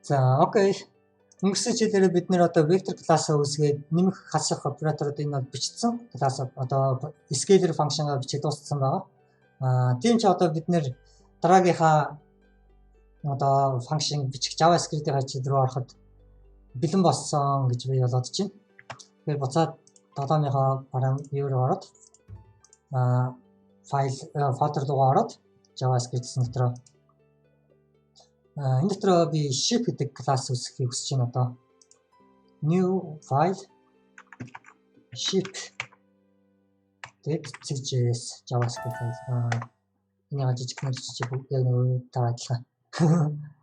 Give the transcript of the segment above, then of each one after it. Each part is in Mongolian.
За окей. Өнгөрсөн хичээлээр бид нэр одоо vector class-аа үүсгээд нэмэх хасах операторуудыг нь бичсэн. Class одоо scalar function-аа бичиж дууссан байгаа. Тийм ч одоо бид нэр дараагийнхаа одоо function бичих JavaScript-ийн хажууд руу ороход бэлэн болсон гэж би бодож байна. Тэгэхээр буцаад долооныхоо юу руу ороод файл folder руу ороод JavaScript-ийн дотроо энэ дотроо би ship гэдэг класс үүсгэхийг хүсэж байна одоо. New file ship .js JavaScript файл. Энэ жижиг нэрчиж яг нэг таадлаа.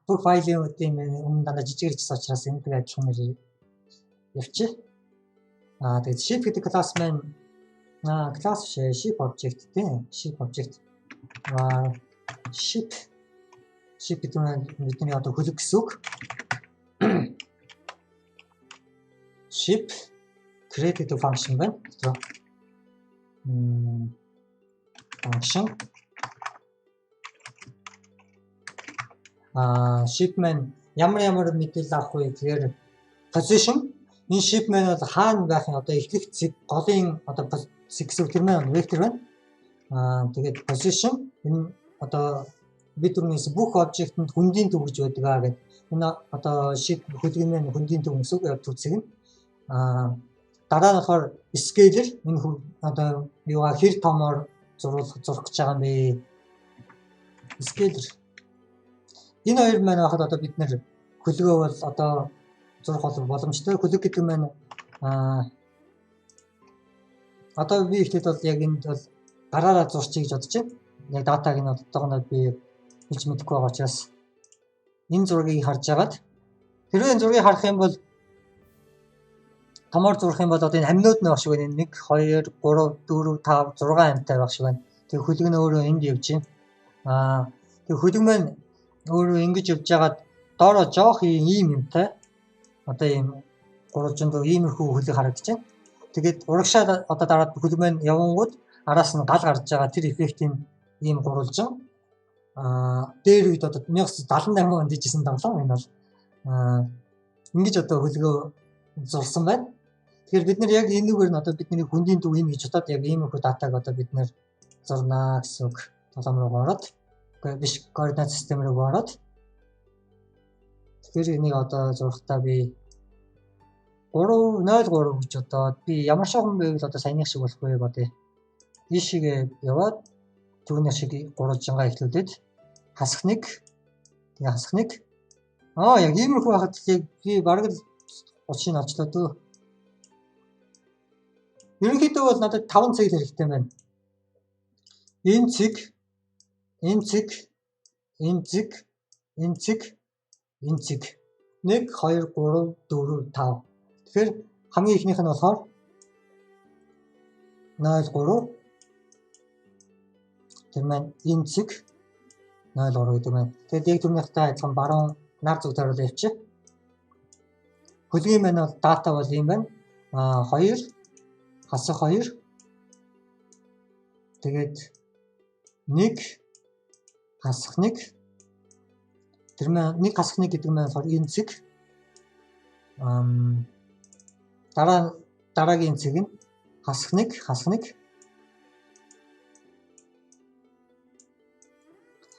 Бүх файлуудын өмнө дандаа жижиг ирчихсэн учраас энэ дээр адилхан нэр явчих. Тэгээд ship гэдэг класс маань класс ship object тийм ship object. Ship гэдэг нь бидний одоо хөлөг гэсэн үг. Ship create гэдэг function байна. Function ship маань ямар мэдээлэл авах вэ гэхээр position энэ ship маань бол хаана байх нь одоо эхлэх зэг голын одоо зэгсүү тэр маань vector байна. Тэгээд position энэ одоо бид түрүүнээс бүх обжектэнд хүндийн төв гэж байдаг гэдэг. Энэ одоо ship хөлгийн маань хүндийн төв гэсэн үг төвцөг нь. Дараа нь болохоор scalar энэ одоо юугаар хэр томоор зурх гэж байгаа юм бэ? Scalar энэ хоёр маань байхад одоо бид нэр хөлгөө бол одоо зурх боломжтой. Хөлөг гэдэг маань одоо би ихтэй бол яг энд бол гараараа зурчих гэж бодож байна. Яг датаг нь одоогоос би гэж мэдэхгүй байгаа учраас энэ зургийг харж агаад хэрвээ энэ зургийг харах юм бол томоор зурх юм бол одоо энэ амнууд нь багш байна. 1 2 3 4 5 6 амтай багш байна. Тэгээ хөлөг нь өөрөө энд явж байна. Тэгээ хөлөг маань өөрөө ингэж явж агаад доороо жоох ийм юмтай одоо ийм гурвалжинд иймэрхүү хөлөг харагдаж байна. Тэгээд урагшаа одоо дараад хөлөг маань явангууд араас нь гал гарч байгаа тэр эффектийн ийм гурвалжин дээр үед одоо 1978 онд дижсэн тоглоом энэ бол ингэж одоо хөлгөө зурсан байна. Тэгэхээр бид нар яг энэгээр нь одоо бидний хүндийн төв юм гэж бодоод яг иймэрхүү датаг одоо бид нар зурнаа гэсэн үг. Толгом руу ороод биш координат систем руу ороод тэгэхээр энийг одоо зурхтаа би 303 гэж одоо би ямар шохон байвал одоо саяных шиг болох вэ бодъё. Ийшээгээ яваад түүний шиг гурвалжингаа эхлүүлээд хасах нэг. Тэгээ хасах нэг. Яг иймэрхүү байхад яг би бараг л 30-ыг олчлоо дөө. Ерөнхийдөө бол надад 5 цаг хэрэгтэй байна. Энэ цэг, энэ цэг, энэ цэг, энэ цэг, энэ цэг. 1 2 3 4 5. Тэгэхээр хамгийн ихнийх нь болохоор 03 тэр маань энэ цэг 03 гэдэг маань. Тэгээд яг түрнийхтэй адилхан баруун нар зүг тариул явчих. Хөлгийн маань бол дата бол юм байна. 2 хасах 2. Тэгээд 1 хасах 1. Тэр маань 1 хасах 1 гэдэг маань болохоор энэ цэг. Дараагийн цэг нь хасах 1, хасах 1.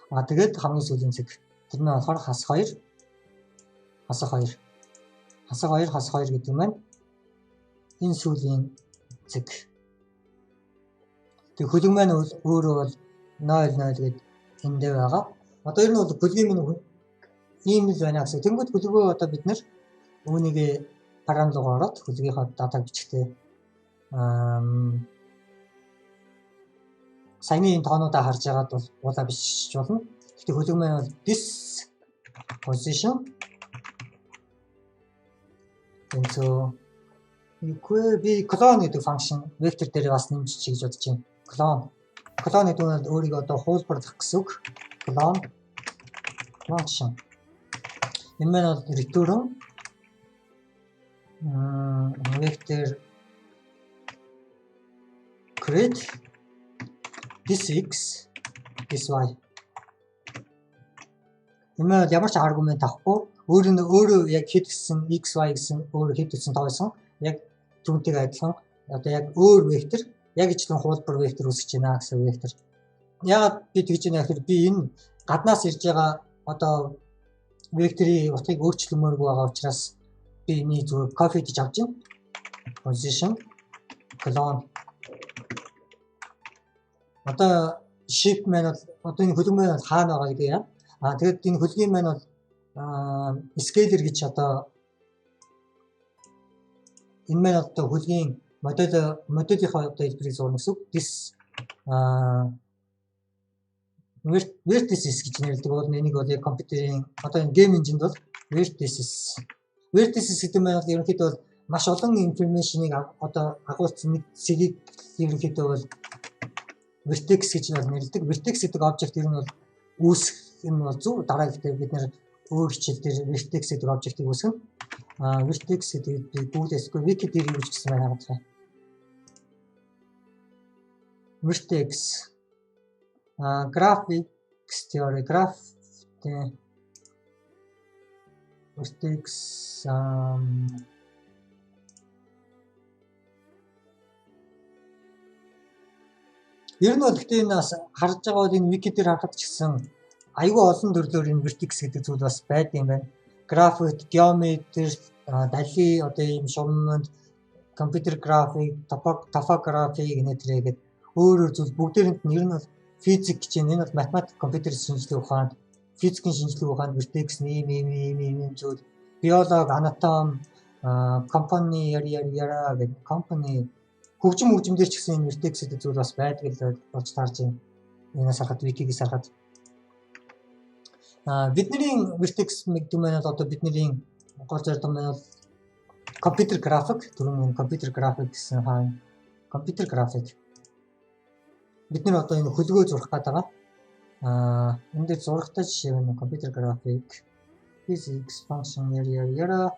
Тэгээд хамгийн сүүлийн цэг. Тэр нь болохоор хасах 2, хасах 2. Хасах 2, хасах 2 гэдэг маань энэ сүүлийн цэг. Тэг хөлөг маань өөрөө бол 00 гэдэг эндээ байгаа. Одоо ер нь бол хөлгийн минь ийм л байна гэсэн. Тэнгүүд хөлгөө одоо бид нэр үүнийг параметр руу ороод хөлгийнхаа датаг бичихтэй саяны энэ тоонуудаа харж байгаад бол уулаа бичиж болно. Гэхдээ хөлөг маань бол this position энэ би clone гэдэг function vector дээр бас нэмж чиг гэж бодож байна. Clone гэдэг нь өөрийгөө одоо хуулбарлах гэсэн үг. Clone function. Энэ маань бол return vector create this x this y. Энэ маань ямар ч аргумент авахгүй өөрөө яг хэд гэсэн XY гэсэн өөр хэд гэсэн тоосон яг түүнтэйг адилхан одоо яг өөр вектор яг ижлэн хуулбар вектор үүсгэж байна гэсэн вектор. Ягаад би тэгж байна гэхээр би энэ гаднаас ирж байгаа одоо векторын утгыг өөрчлөмөөргүй байгаа учраас би энийг зүгээр copy гэж авч байна. Position clone. Одоо shift маань бол одоо энэ хөлөг маань хаана байгаа гэдэг юм. Тэгээд энэ хөлгийн маань бол scaler гэж одоо энэ маань одоо хөлгийн модулийнхаа одоо хэлбэрийг зурна гэсэн үг. This vertices гэж нэрлэдэг бол энийг бол яг компьютерийн одоо энэ game engine бол vertices гэдэг маань ерөнхийдөө бол маш олон информашныг одоо агуулсан нэг цэгийг ерөнхийдөө бол vertex гэж нэрлэдэг. Vertex гэдэг object ер нь бол үүсэх юм бол зөв дараа гэхдээ бид нэр өөр хичээл дээр vertex гэдэг object-ийг үүсгэн. Vertex гэдэг би Google-ээс wiki дээр юу гэсэн байна хаадаг. Vertex graphics theory vertex ер нь бол гэхдээ энэ бас харж байгаа бол энэ wiki дээр харахад ч гэсэн аюул олон төрлөөр энэ vertex гэдэг зүйл бас байдаг юм байна. График, геометри, дали одоо ийм шуманд компьютер график, топографи гэнэтрээгээд өөр зүйл бүгдээрэнд нь ер нь бол физик гэж энэ бол математик, компьютер шинжилгээ ухаанд, физикийн шинжилгээ ухаанд vertex ийм зүйл, биологи, анатом, компани яра гэдэг компани хөгжмөөр ч гэсэн энэ vertex гэдэг зүйл бас байдаг л болж таарж байна. Энээс харахад wiki-гээс харахад бидний vertex гэдэг маань одоо бидний гол зорилго маань бол компьютер график, түрүүн компьютер график гэсэн хаана компьютер график. Бид нэр одоо энэ хөлгөө зурах гэдэг байгаа. Энд дээр зурагтай жишээ нь компьютер график, physics function яра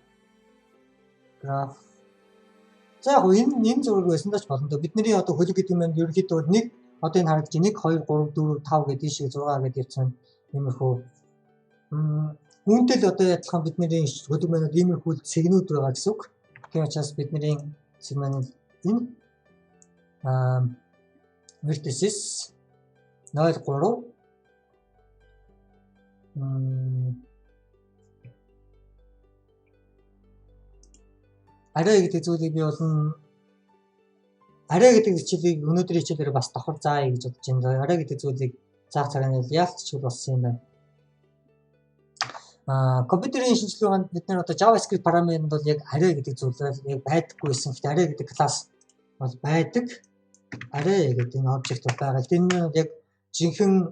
граф. За яг энэ зураг байсан даач болно. Бидний одоо хөлөг гэдэг нь ерөнхийдөө нэг одоо энэ харагдаж 1 2 3 4 5 гэдэг шиг 6 гэдэг явцсан иймэрхүү үүнтэй л одоо адилхан бидний хөлөг маань иймэрхүү цэгнүүд байгаа гэсэн үг. Тийм учраас бидний цэг маань энэ vertices 0 3 арай гэдэг зүйлийг би болон арай гэдэг хичээлийг өнөөдрийн хичээлээр бас давхар заая гэж бодож байна. Арай гэдэг зүйлийг заах цагааны яалтч болсон юм байна. Компьютерийн шинжилгээнд бид нэр одоо JavaScript параметрд бол яг array гэдэг зүйл яг байдаггүйсэн. Гэхдээ array гэдэг класс бол байдаг. Array гэдэг энэ object байгаа. Тэгээд энэ нь яг жинхэнэ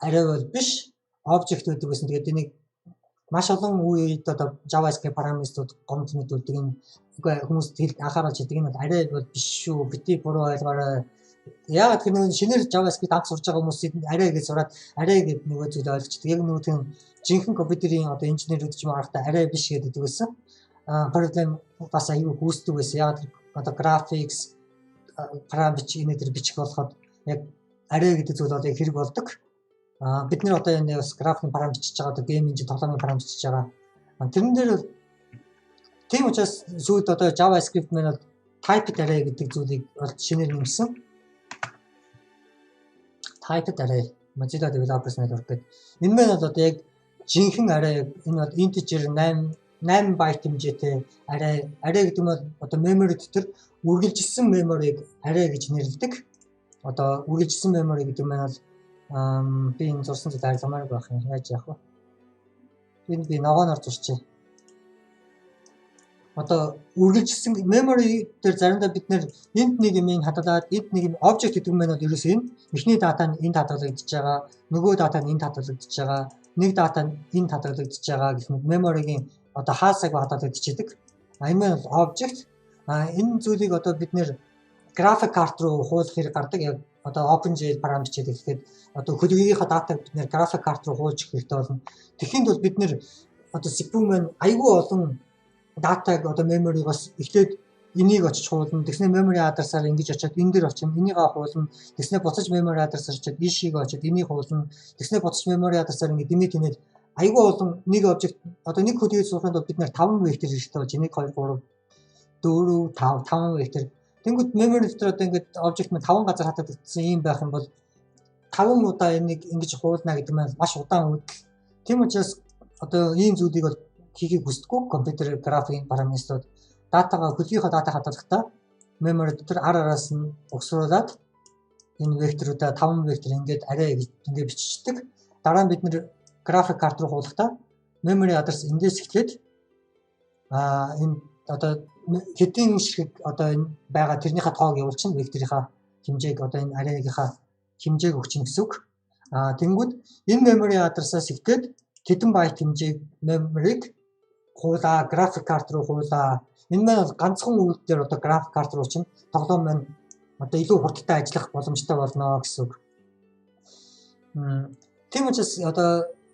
array бол биш, object гэдэг байсан. Тэгээд энийг маш олон үед одоо JavaScript параметрууд гомд мэдүүлдэг энэ хүмүүс анхааруулж байдаг энэ array бол биш шүү. Бити буруу ойлгоорой. Яг тэр нэг шинээр JavaScript анх сурж байгаа хүмүүс array гэж сураад array гэдэг нөгөө зүйл ойлгочдөг. Яг нөгөө тийм жинхэнэ компьютерийн одоо инженерүүд ч юм аргатай array биш гэдэг байсан. Проблем бас аюу гүйцэтгэв байсан. Яг одоо graphics параметр инээр бичих болоход яг array гэдэг зүйл одоо хэрэг болдог. Бид нэр одоо энэ бас графикийн параметр бичиж байгаа одоо game engine тоглоомын параметр бичиж байгаа. Тэрэн дээр бол тийм учраас сүйд одоо JavaScript маань бол typed array гэдэг зүйлийг бол шинээр нэмсэн. Typed array Mozilla Developers Network гэдэг. Энэ маань бол одоо яг жинхэнэ array энэ бол integer 8 byte хэмжээтэй array гэдэг нь одоо memory дотор үргэлжилсэн memory-г array гэж нэрлэдэг. Одоо үргэлжилсэн memory гэдэг нь бол би энэ зурсан зүйл ойлгомоор байх юм. Яаж яах вэ? Энэ би ногооноор зурчих. Одоо үргэлжилсэн memory дээр заримдаа бид нэр энд нэг юм хадгалаад энд нэг юм object гэдэг нь бол ерөөсөө энэ эхний дата нь энд хадгалагдаж байгаа, нөгөө дата нь энд хадгалагдаж байгаа, нэг дата нь энд хадгалагдаж байгаа гэх мэт memory-гийн одоо хаасаг хадгалагдчихэдэг. Энэ бол object. Энэ зүйлийг одоо бид нэр graphic card руу хуулах хэрэг гардаг. Яг одоо OpenGL параметр гэдэг. Тэгэхээр одоо хөлгийнхаа датаг бид нэр graphic card руу хуулж хэрэгтэй болно. Тэгэхэд бол бид нэр одоо CPU маань аюул олон датаг одоо memory-гоос эхлээд энийг очиж хуулна. Тэгснэ memory address-аар ингэж очиод энэ дээр очино. Энийг хуулна. Тэгснэ буцаж memory address-аар очиод ишиг очиод энийг хуулна. Тэгснэ буцаж memory address-аар ингэ дэмий тэнээд айгүй олон нэг обжект одоо нэг хөдөлгөөний сурахад бид нэр 5 вектор хэрэгтэй болж 1 2 3 4 5 5 вектор. Тэнгүүд memory дотор одоо ингээд обжект нь 5 газар хатагдсан юм байх юм бол 5 удаа энийг ингэж хуулна гэдэг нь маш удаан үйл. Тийм учраас одоо ийм зүйлийг бол хийхийг хүсдэггүй компьютер графикийн параметрууд датагаа хөлгийнхаа дата хадгалахдаа memory дотор араас нь угсруулад энэ векторуудаа 5 вектор ингээд арай ингээд биччихдэг. Дараа нь бид нэр график карт руу хуулахдаа memory address эндээс эхлээд энэ одоо хэдийн шиг одоо энэ байгаа тэрнийхээ тоог явуулчихна векторынхаа хэмжээг одоо энэ array-гийнхаа хэмжээг өгчнө гэсэн үг. Тэнгүүд энэ memory address-аас эхлээд хэдэн байт хэмжээг memory-г хуулаа график карт руу хуулаа. Энэ маань бол ганцхан үйлдэлээр одоо график карт руу чинь тоглоом маань одоо илүү хурдтай ажиллах боломжтой болно гэсэн үг. Тийм учраас одоо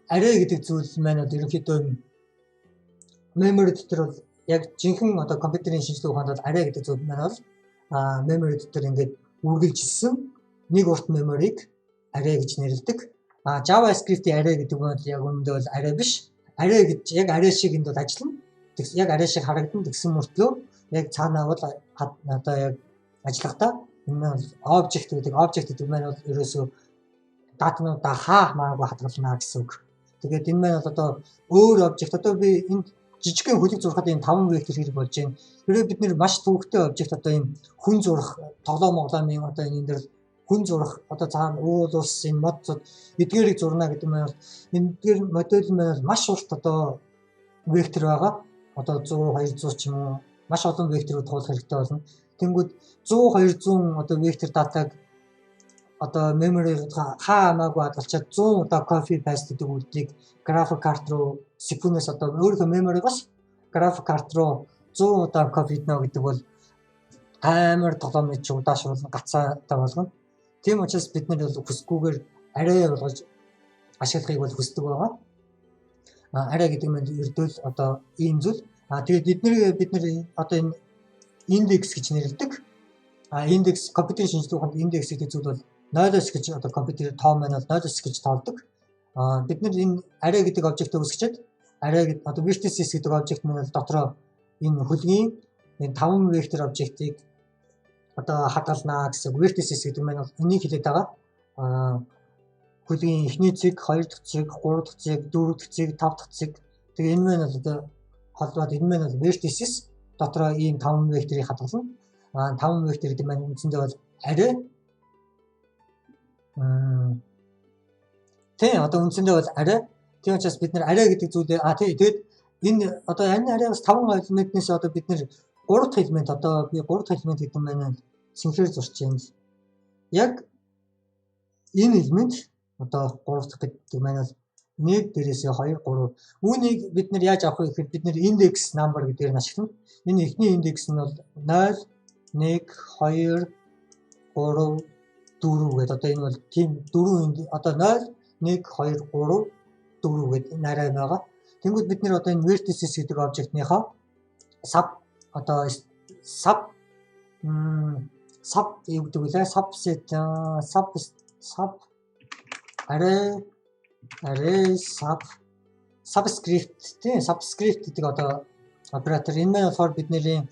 array гэдэг зүйл маань бол ерөнхийдөө memory дотор бол яг жинхэнэ одоо компьютерийн шинжилгээ ухаанд бол array гэдэг зүйл маань бол memory дотор ингээд үргэлжилсэн нэг урт memory-г array гэж нэрлэдэг. JavaScript-ийн array гэдэг нь яг үүндээ бол array биш. Array гэж яг array шиг энд бол ажиллана. Яг array шиг харагдана гэсэн мөртлөө яг цаанаа бол одоо яг ажиллахдаа энэ бол object гэдэг маань бол ерөөсөө датануудаа хамаагүй хадгална гэсэн үг. Тэгээд энэ маань бол одоо өөр object одоо би энд жижигхэн хөлөг зурхад энэ 5 вектор хэрэг болж байна. Тэрээ бид нэр маш төвөгтэй object одоо энэ хүн зурх тоглоом моглоомын одоо энэ дээр хүн зурх одоо цаана уул ус энэ модод эдгээрийг зурна гэдэг маань эдгээр модель маань маш урт одоо вектор байгаа. Одоо 100 200 ч юм уу маш олон векторууд туулах хэрэгтэй болно. Тэнгүүд 100 200 одоо вектор датаг одоо memory хамаагүй хадгалчаад 100 удаа copy paste гэдэг үйлдэлийг график карт руу CPU-нээс одоо өөрийнхөө memory-гоос график карт руу 100 удаа copy хийнэ гэдэг бол амар тоглоомын ч удаашруулна гацаатай болгоно. Тийм учраас бид нар бол хүсгүйгээр array болгож ашиглахыг бол хүсдэг байгаа. Array гэдэг нь ердөө одоо ийм зүйл. Тэгээд бид нар одоо энэ index гэж нэрлэдэг. Index компьютерийн шинжилгээ ухаанд index гэдэг зүйл бол 0-с гэж одоо компьютерийн тоо маань бол 0-с гэж тоолдог. Бид нар энэ array гэдэг обжектыг үүсгэчихэд array гэдэг одоо vertices гэдэг обжект маань бол дотроо энэ хөлгийн энэ 5 вектор обжектыг одоо хадгалнаа гэсэн. Vertices гэдэг маань бол энийг хэлээд байгаа. Хөлгийн эхний цэг, 2 дахь цэг, 3 дахь цэг, 4 дахь цэг, 5 дахь цэг. Тэгээ энэ маань бол одоо холбоод энэ маань бол vertices дотроо ийм 5 векторыг хадгална. 5 вектор гэдэг маань үндсэндээ бол array тийм одоо үндсэндээ бол array. Тийм учраас бид нар array гэдэг зүйлээ тэгээд энэ одоо энэ array-аас 5 элементнээс одоо бид нар 3 дахь элемент одоо би 3 дахь элемент гэдэг маань синхрээр зурч юм. Яг энэ элемент одоо 3 дахь гэдэг маань бол 1 дээрээсээ 2 3. Үүнийг бид нар яаж авах вэ гэхээр бид нар index number гэдгээр нь ашиглана. Энэ эхний индекс нь бол 0 1 2 3 4 гэдэг одоо энэ бол тийм 4 одоо 0 1 2 3 4 гэдэг нарай байгаа. Тэнгүүд бид нэр одоо энэ vertices гэдэг обжектныхаа sub одоо sub юу гэдэг вэ? Subset sub array subscript тийм subscript гэдэг одоо оператор энэ маань болохоор бидний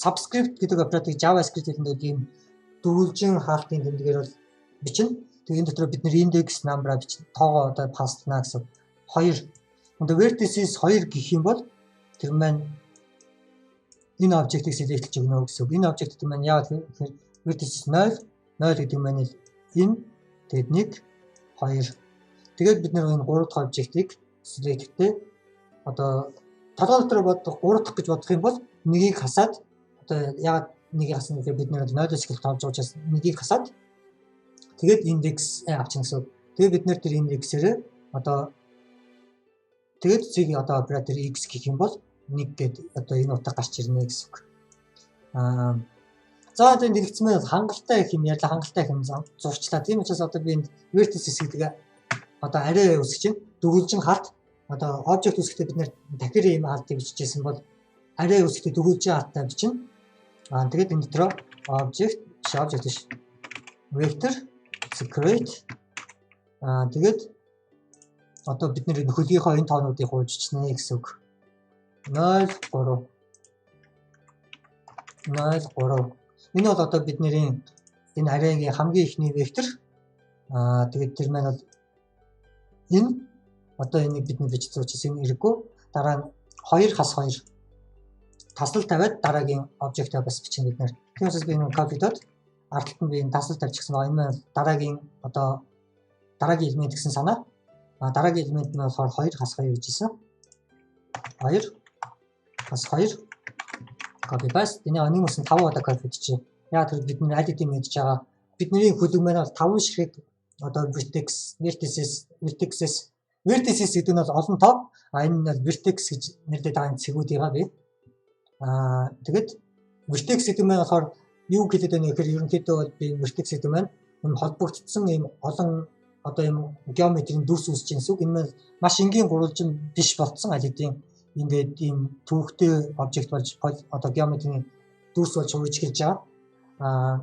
subscript гэдэг операторыг JavaScript хэлэндээ ийм дөрвөлжин хаалтын тэмдгээр бол бичнэ. Тэгээ энэ дотор бид нэр index number бичнэ. Тоогоо одоо пастлана гэсэн. 2. Одоо vertices 2 гэх юм бол тэр маань энэ обжектыг select хийж өгнө гэсэн. Энэ обжект гэдэг маань яагаад гэхээр vertices 0 0 гэдэг маань энэ тэгээд 1 2. Тэгээд бид нэр энэ 3 дахь обжектыг select-тэй одоо толгой дотор бодох 3 дахь гэж бодох юм бол нэгийг хасаад одоо яагаад нэгийг хасна гэхээр бид нэр 0-оос эхэлж тоолж байгаа учраас нэгийг хасаад тэгээд индекс авчихна гэсэн. Тэгээд бид нэр тэр индексээрээ одоо тэгээд цэг одоо оператор x гэх юм бол 1 гэдэг одоо энэ утга гарч ирнэ гэсэн үг. За одоо энэ дэлгэцмээ хангалттай их юм ярьла хангалттай их юм зурчлаа. Тийм учраас одоо би энэ vertices гэдэг одоо array үүсгэж байна. Дөрвөлжин халт одоо object үүсгэхдээ бид нэр дахир ийм халтыг бичижсэн бол array үүсгэхдээ дөрвөлжин халттай бичнэ. Тэгээд энэ дотроо object биш vector secret тэгээд одоо бид нэр хөлгийнхөө энэ тоонуудыг хуулж чинь гэсэн үг. 0 3 0 3. Энэ бол одоо бидний энэ аррайгийн хамгийн ихний вектор. Тэгээд тэр маань бол энэ одоо энийг бидний бичиж зурчихсан энэ хэрэггүй. Дараа нь 2 хас 2 таслал тавиад дараагийн обжектоо бас бичнэ бид нэр. Тэгээс би энэ копидод ард талд нь би энэ таслал тавьчихсан байгаа. Энэ маань дараагийн одоо дараагийн элемент гэсэн санаа. Дараагийн элемент нь болохоор 2 хас 2 гэж хэлсэн. 2 хас 2 copy paste. Энэ анимус нь 5 удаа copy хийчихье. Яг тэр бид нэр аль хэдийн мэдж байгаа. Бидний хөлөг маань бол 5 ширхэг одоо vertex гэдэг нь бол олон тоо. Энэ нь vertex гэж нэрлэдэг байгаа цэгүүдийгаа би. Тэгээд vertex гэдэг нь болохоор юу хэлээд байна гэхээр ерөнхийдөө бол би vertex гэдэг нь энэ холбогдсон ийм олон одоо ийм геометрийн дүрс үүсэж байгаа гэсэн үг. Энэ маань маш энгийн гурвалжин биш болцсон аль хэдийн ингээд ийм төвхтэй обжект болж одоо геометрийн дүрс болж хурж эхэлж байгаа.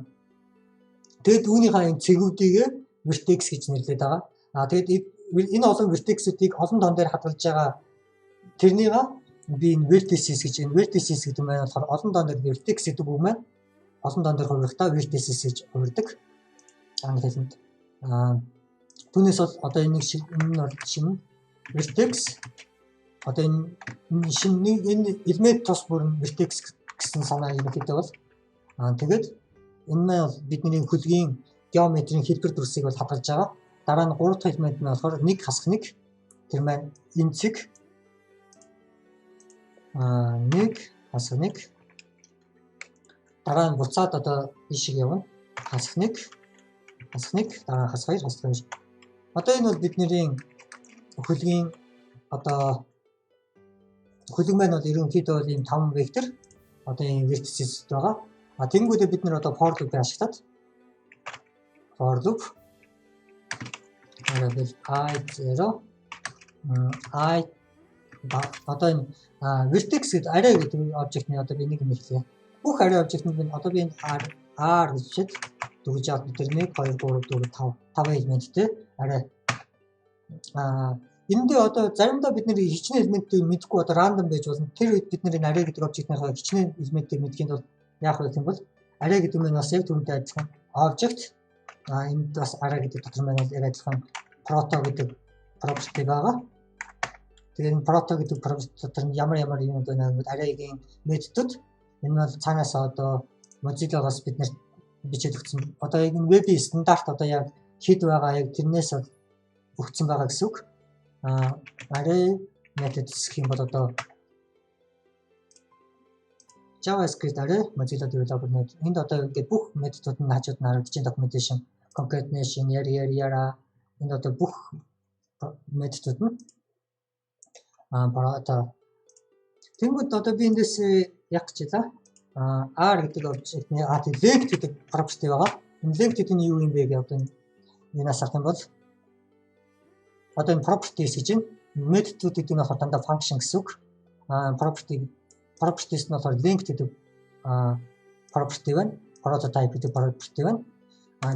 Тэгэд үүнийхээ энэ цэгүүдийг vertex гэж нэрлэдэг байгаа. Тэгээд энэ олон vertex-үүдийг олон тоон дээр хадгалж байгаа тэрнийга би энэ vertices гэж энэ vertices гэдэг нь болохоор олон тоон дээр vertex гэдэг үг маань олон тоон дээр хувирахтаа vertices гэж хувирдаг. Англи хэлэнд. Түүнээс бол одоо энэ бол шинэ vertex одоо энэ шинэ энэ элемент тус бүрэн vertex гэсэн санаа ерөнхийдөө бол тэгээд энэ маань бол бидний хөлгийн геометрийн хэлбэр дүрсийг бол хадгалж байгаа. Дараа нь 3 дахь элемент нь болохоор 1 хасах 1 тэр маань энэ цэг 1 хасах 1 дараа нь буцаад одоо ийшээ явна. Хасах 1 дараа хасах 2 хасах 2. Одоо энэ бол бидний хөлгийн одоо хөлөг маань бол ерөнхийдөө бол ийм 5 вектор одоо ийм vertices байгаа. Тэнгүүдээ бид нэр одоо for loop-ыг ашиглаад for loop variable i0 i одоо энэ vertex гэдэг array гэдэг обжектны одоо би нэг юм хэлье. Бүх array обжектны би одоо би энэ r гэж чид дүгж авах тэр 1 2 3 4 5 элементтэй array. Эндээ одоо заримдаа бид нэр хичнээн элементийг мэдгүй одоо random байж болно. Тэр үед бид нэр array гэдэг обжектынхаа хичнээн элементийг мэдхийн тулд яах вэ гэвэл array гэдэг нь бас яг түүнтэй адилхан object. Энд бас array гэдэг дотор маань яг адилхан proto гэдэг property байгаа. Тэгээд энэ proto гэдэг property дотор нь ямар юм байна гэвэл array-гийн методууд энэ бол цаанаасаа одоо Mozilla-гаас бид нэр бичиж өгсөн. Одоо яг энэ web-ийн стандарт одоо яг хэд байгаа яг тэрнээс өгсөн байгаа гэсэн үг. Array methods гэх юм бол одоо JavaScript array Mozilla developer method. Энд одоо ингээд бүх методууд нь хажууд нь харагдаж байна. Documentation, concatenation, yara энд одоо бүх методууд нь барата. Тэнгүүд одоо би эндээс яг чилаа. R гэдэг обжектны length гэдэг property байгаа. Энэ length гэдэг нь юу юм бэ гэдэг одоо энэс харах юм бол одоо энэ properties гэж байна. Методууд гэдэг нь болохоор дандаа function гэсэн үг. Properties нь болохоор length гэдэг property байна. Prototype гэдэг property байна.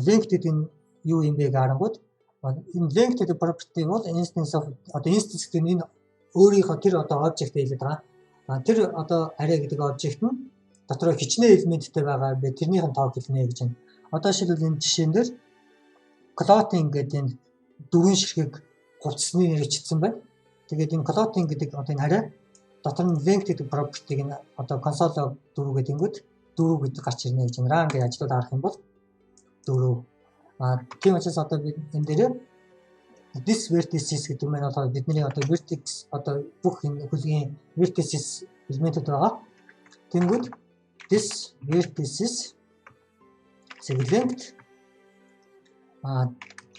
Length гэдэг нь юу юм бэ гэж харангууд энэ length гэдэг property бол instance of одоо instance гэдэг нь энэ өөрийнхөө тэр одоо object хэлээд байгаа. Тэр одоо array гэдэг object нь дотроо хичнээн элементтэй байгаа бэ тэрнийх нь тоог хэлнэ гэж байна. Одоо жишээлбэл энэ жишээн дээр clothing гэдэг энэ дөрвөн ширхэг хувцсны нэрчилсэн байна. Тэгээд энэ clothing гэдэг одоо энэ array дотор нь length гэдэг property-г нь одоо console-оор 4 гэдэг ингүүд 4 гэдэг гарч ирнэ гэж байна. Run гэж ажлууд харах юм бол 4. Тийм учраас одоо бид энэ дээр this vertices гэдэг нь болохоор бидний одоо vertex одоо бүх энэ хөлгийн vertices элементүүд байгаа. Тэнгүүд this vertices length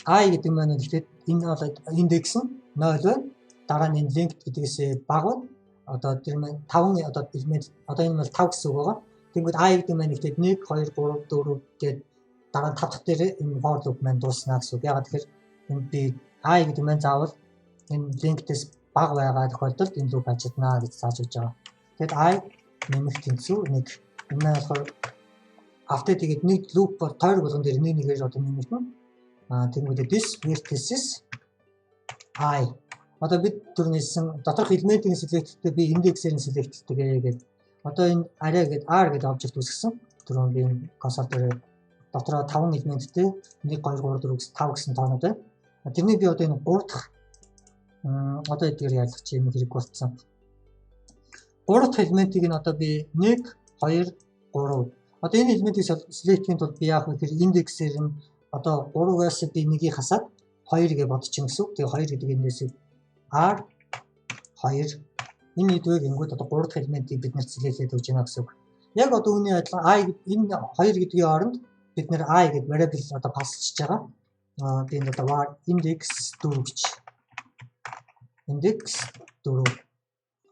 I гэдэг маань ихтэй энэ бол индекс нь 0 байна. Дараа нь энэ length гэдгээс бага байна. Одоо тэр маань 5 одоо элемент одоо энэ бол 5 гэсэн үг байгаа. Тэнгүүд I гэдэг маань ихтэй 1 2 3 4 гэдэг дараа нь 5 дахь дээр энэ for loop маань дуусна гэсэн үг. Ягаад тэгэхээр энэ би I гэдэг маань заавал энэ length-ээс бага байгаа тохиолдолд энэ loop ажиллана гэж зааж өгч байгаа. Тэгэд I нэмэх тэнцүү 1. Энэ маань болохоор after тэгээд нэг loop бол тойрог болгон дээр нэгээр одоо нэмэгдэнэ. Тэнгүүд this vertices I Одоо бид түрнийсэн доторх элементийн selectтэй би индексээр selectтэй гэдэг. Одоо энэ array гэдэг r гэдэг object үүсгэсэн. Түрүүн би console дээр дотроо 5 элементтэй 1 2 3 4 5 гэсэн тоонууд байна. Тэрний би одоо энэ 3 дахь одоо эдгээр ялгах юм хэрэг болцсон. 3 дахь элементийг нь одоо би 1 2 3. Одоо энэ элементийг select-ийн тулд би яах вэ гэхээр индексээр нь одоо 3-аас би 1-ийг хасаад 2 гэж бодчих юм гэсэн үг. Тэгээ 2 гэдэг эндээс r 2 энэ хэд вэ гингүүд одоо 3 дахь элементийг бид нэр select-ээд өгч байна гэсэн үг. Яг одоо үүний адилхан i энэ 2 гэдгийн оронд бид нэр i гэдэг variable одоо пассчиж байгаа. Би энэ одоо var index 4 гэж. Index 4.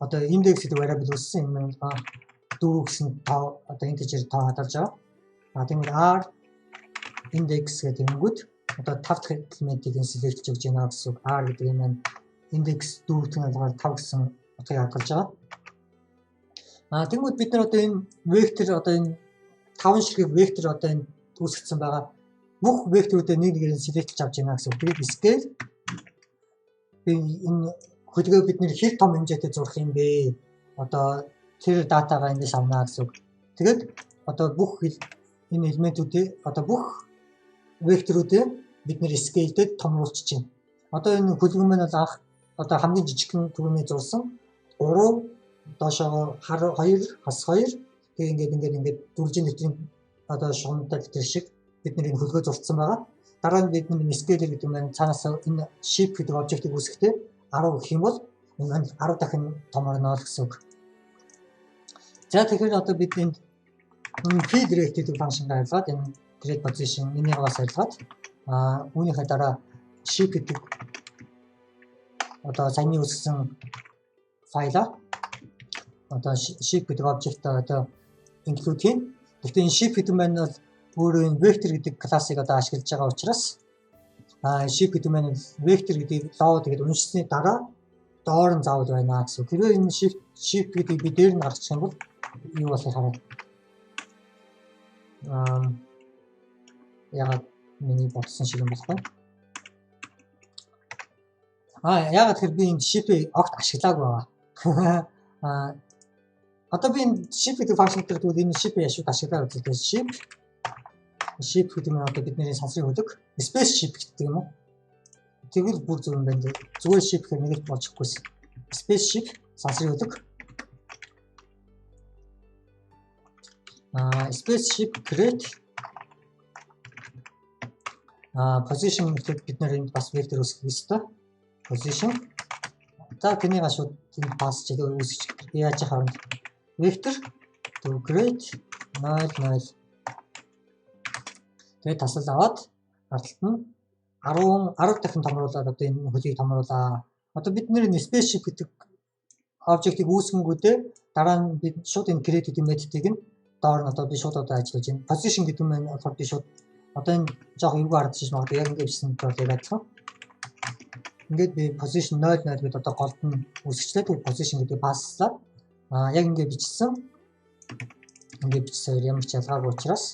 Одоо index гэдэг variable үүссэн энэ 4 гэсэн тоо одоо integer тоо хадгалж байгаа. Тэгмээ r index гэдэг юмгууд одоо 5 дахь элементийг select хийж өгч байна гэсэн үг. r гэдэг юм маань index 4-ийн алгаар 5 гэсэн утгыг хадгалж байгаа. Тэгмээ бид нар одоо энэ vector одоо энэ 5 ширхэг vector одоо энэ үүсгэсэн байгаа. Бүх vector-уудыг нэг нэгээр select хийж авч байна гэсэн үг. Тэгээд scale энэ хөдөлгөө бид нэр хэр том хэмжээтэй зурх юм бэ? Одоо тэр датагаа эндээс авна гэсэн үг. Тэгээд одоо бүх энэ элементүүдээ одоо бүх векторуудыг бид нэр scale-дэд томруулчих чинь. Одоо энэ хөдөлгөөн маань бол анх одоо хамгийн жижигхэн түрүүний зурсан 3 доошоо 2 хас 2 тэгээд ингээд дүржин нэвтрийн одоо шугамтай тэр шиг бид нэр энэ хөдөлгөөн зурцсан байгаа. Дараа нь бид нэр scale гэдэг маань цаанаас энэ shape гэдэг обжектыг үүсгэхдээ 10 гэх юм бол энэ маань 10 дахин томорно л гэсэн үг. За тэгэхээр одоо бид энд feed rate гэдэг функшныг ажиллаад энэ create position энийг бас ажиллаад үүнийхээ дараа shape гэдэг одоо саяны үүсгэсэн файлаа одоо shape гэдэг обжект одоо include хийн. Гэхдээ энэ shape гэдэг маань бол өөрөө энэ vector гэдэг классыг одоо ашиглаж байгаа учраас shape гэдэг маань vector гэдэг load гэдэг уншсны дараа доор нь заавал байна гэсэн. Тэгэхээр энэ shape гэдэг би дээр нь гаргачих юм бол юу болохыг хараад ягаад миний бодсон шиг юм болох вэ? Ягаад тэгэхээр би энэ shape-ийг огт ашиглаагүй байгаа. Одоо би энэ shape гэдэг функшн дээр тэгвэл энэ shape-ийг ашиглаж ашиглаад үзлээ. Shape гэдэг нь одоо бидний сансрын хөдөг space shape гэдэг юм уу? Тэгвэл бүр зөв юм байна. Зүгээр shape гэхээр нэг л болчихгүйсэн. Space shape сансрын хөдөг. Space shape create position гэдэг бид нэр энд бас vector үүсгэх ёстой. Position. За тэнийг шууд энэ пасс чиг үүсгэж яаж яхав vector to create 0 тэгээд тасал аваад ардталт нь 10 дахин томруулаад одоо энэ хөлийг томруулаа. Одоо бид нэр space shape гэдэг обжектыг үүсгэнгүүтээ дараа нь бид шууд энэ create гэдэг методыг нь доор нь одоо би шууд одоо ажиллаж байна. Position гэдэг нь болохоор би шууд одоо энэ жоох эвгүй хардчих магадгүй яг ингэ бичсэн бол яг адилхан. Ингээд би position 0 гэдэг одоо голд нь үүсгэчлээ. Тэгээд position гэдэг пасслаа. Яг ингэ бичсэн. Ингэ бичсэн ямар ч ялгаагүй учраас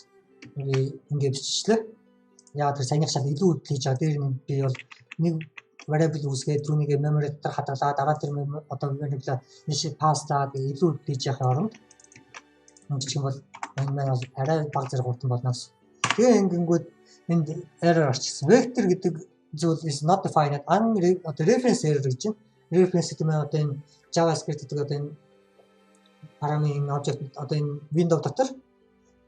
би ингэ биччихлээ. Яг тэр саяных шал илүү үйл хийж байгаа. Дээр нь би бол нэг variable үүсгээд түүнийг memory дээр хадгалаад дараа тэр одоо variable нэшээ пастаа илүү үйл хийж явах оронд гэх юм бол энэ маань бол арай баг зэрэг хурдан болно гэсэн. Тэгээ ингэнгүүт энд error орчихсон. Vector гэдэг зүйл is not defined. Одоо reference error гэж байна. Reference гэдэг нь одоо энэ JavaScript гэдэг одоо энэ parameter object одоо энэ window дотор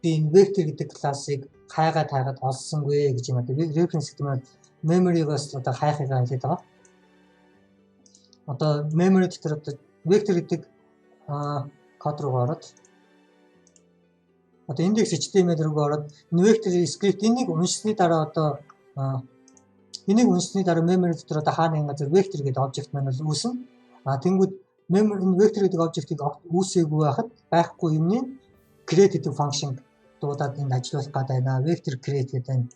би энэ vector гэдэг классыг хайгаад олсонгүй гэж юм. Одоо reference гэдэг нь memory-гоос одоо хайхыгаа хэлээд байгаа. Одоо memory дотор одоо vector гэдэг код руу ороод одоо index.html руу ороод энэ vector script энийг уншсны дараа одоо энийг уншсны дараа memory дотор одоо хааны газар vector гэдэг object маань бол үүснэ. Тэнгүүд memory энэ vector гэдэг object-ийг үүсээгүй байхад байхгүй юмны create гэдэг function дуудаад энд ажиллах гэдэг байна. Vector create гэдэг байна.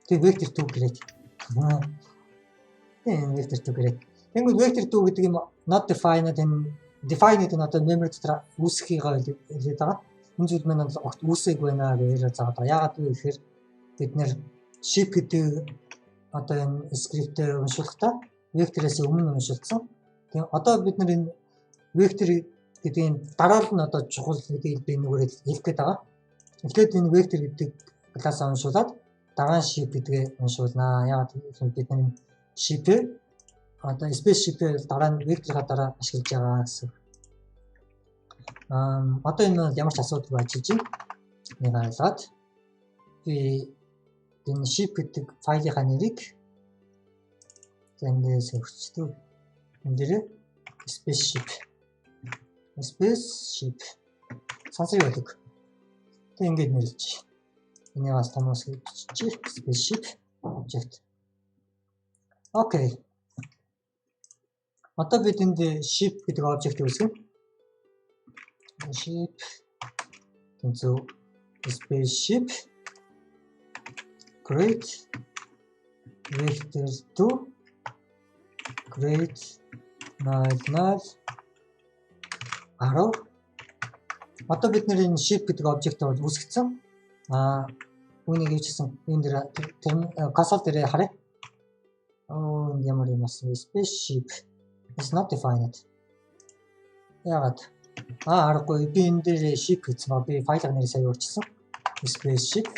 Тэгээ vector to create. Vector to create. Тэнгүүд vector to гэдэг юм not defined энэ defined гэдэг нь одоо memory дотор үүсэхийг хэлээд байгаа. Энэ зүйл маань огт үүсээг байна гэж яриад байгаа. Яагаад вэ гэхээр бид нэр shape гэдэг одоо энэ скриптээр уншуулахдаа векторээс өмнө уншилсан. Тэгээ одоо бид нар энэ вектор гэдгийн дараалал нь одоо чухал гэдгийг би нүгээр хэлэх гээд байгаа. Эхлээд энэ вектор гэдэг классаа уншуулад дараа нь shape гэдгээ уншуулнаа. Яг бид нар shape одоо space shape дараа нь векторын дараа ашиглаж байгаа гэсэн. Одоо энэ ямар ч асуудалгүй ажиллаж байна. Нэг хайлаад би энэ shape гэдэг файлынхаа нэрийг эндээс өгчдөг. Энд дээр space shape сонсож байдаг. Тэг ингээд нэрлэж. Энийг бас томоос хийчих. Space shape object. Окей. Одоо бид энд shape гэдэг object үүсгэн. Shape тэнцүү space shape create vector to create null 10. Одоо бид нэр энэ shape гэдэг object бол үүсгэсэн. Үүнийг хийчихсэн. Энэ дээр console дээр харъя. Ямар юм асан space shape is not defined. Яагаад? Аргагүй би энэ дээр shape гэсэн ба би файлын нэрийг сая өөрчилсөн. Space shape.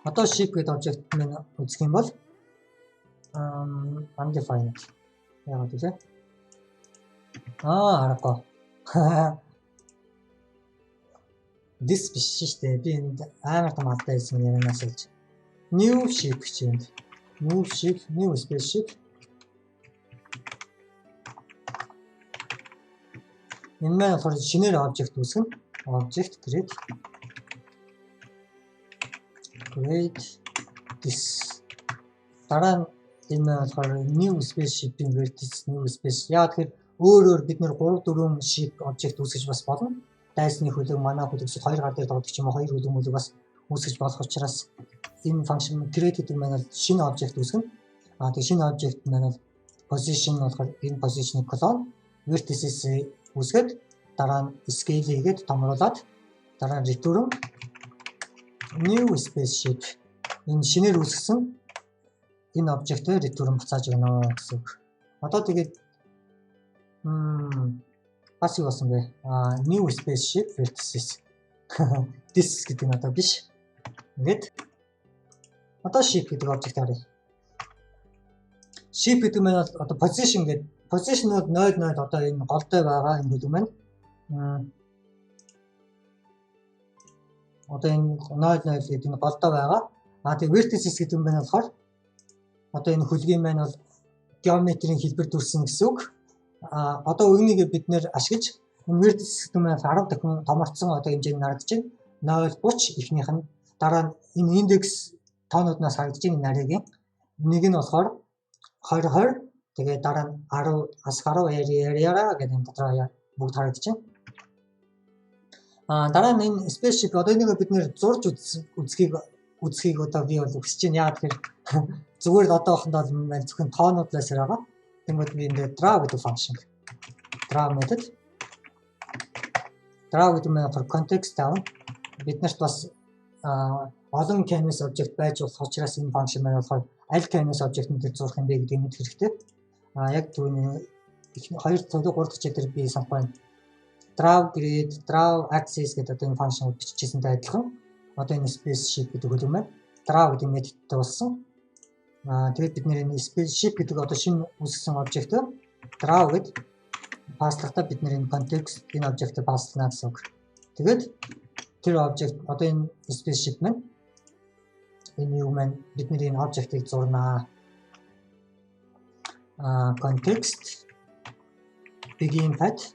Одоо shape гэдэг object минь үзэх юм бол undefined. Яагаад вэ? Аргагүй. This биш шүү дээ. Би энд амар том алдаа хийсэн юм асуулж. New shape чинь. New shape, new space shape. Энэ маань болохоор шинээр object үүсгэн. Object create this. Дараа нь энэ маань болохоор new space shape-ийн vertex new space. Яг тэгэхээр өөр бид нэр 3 4 shape object үүсгэж бас болно. Дайсны хөлөг, манай хөлөг эсвэл 2 гар дээр доодог ч юм уу 2 хөлөг мөлөг бас үүсгэж болох учраас энэ function create гэдэг маань шинэ object үүсгэн. Тэгээ шинэ object маань position болохоор энэ position-ыг clone vertices үүсгээд дараа нь scale хийгээд томруулад дараа нь return new space shape энэ шинээр үүсгэсэн энэ object-ээр return буцааж өгнө гэсэн үг. Одоо тэгээд бас юу болсон бэ? New space shape vertices. This гэдэг нь одоо биш. Ингээд одоо shape гэдэг object харъя. Shape гэдэг нь одоо position гэдэг. Position бол 0 0 одоо энэ голтой байгаа энэ хөлөг маань. Одоо энэ 0 0 гэдэг энэ голтой байгаа. Тэгээ vertices гэдэг нь болохоор одоо энэ хөлгийн маань бол геометрийн хэлбэр төрсөн гэсэн үг. Одоо өгнийг бид нэр ашиглаж энэ vertices гэдэг нь 10 дахин томорцсон одоо хэмжээг нардж байна. 0 30 ихнийх нь дараа нь энэ индекс тоонууднаас харагдаж байгаа нарийн нэг нь болохоор 20 20 тэгээ дараа нь 10 ас 10 яриараа гэдэг энэ дотроо бүгд харагдаж байна. Дараа нь энэ spaceship одоо энийг бид нэр зурж үзхийг одоо би бол хүсэж байна. Яг тэгэхээр зүгээр л одоохондоо маань зөвхөн тоонуудлаас байгаа. Тэгмээд би энэ draw гэдэг function. Draw method. Draw гэдэг нь context down. Биднэрт бас олон canvas object байж болох учраас энэ function маань болохоор аль canvas object-ын дээр зурх юм бэ гэдгийг мэдэх хэрэгтэй. Яг түүний 2 цогцол 3 дахь дээр би санах байна. Draw grid, draw axis гэдэг энэ function бичижсэнтэй адилхан. Одоо энэ spaceship гэдэг хөлөг маань draw гэдэг методтой болсон. Тэгээд бид нэр энэ spaceship гэдэг одоо шинэ үүсгэсэн object draw гэдэг пасслахтаа бид нэр энэ context энэ object-ыг пасслана гэсэн үг. Тэгээд тэр object одоо энэ spaceship маань энэ юу маань бидний энэ object-ыг зурнаа. Context begin path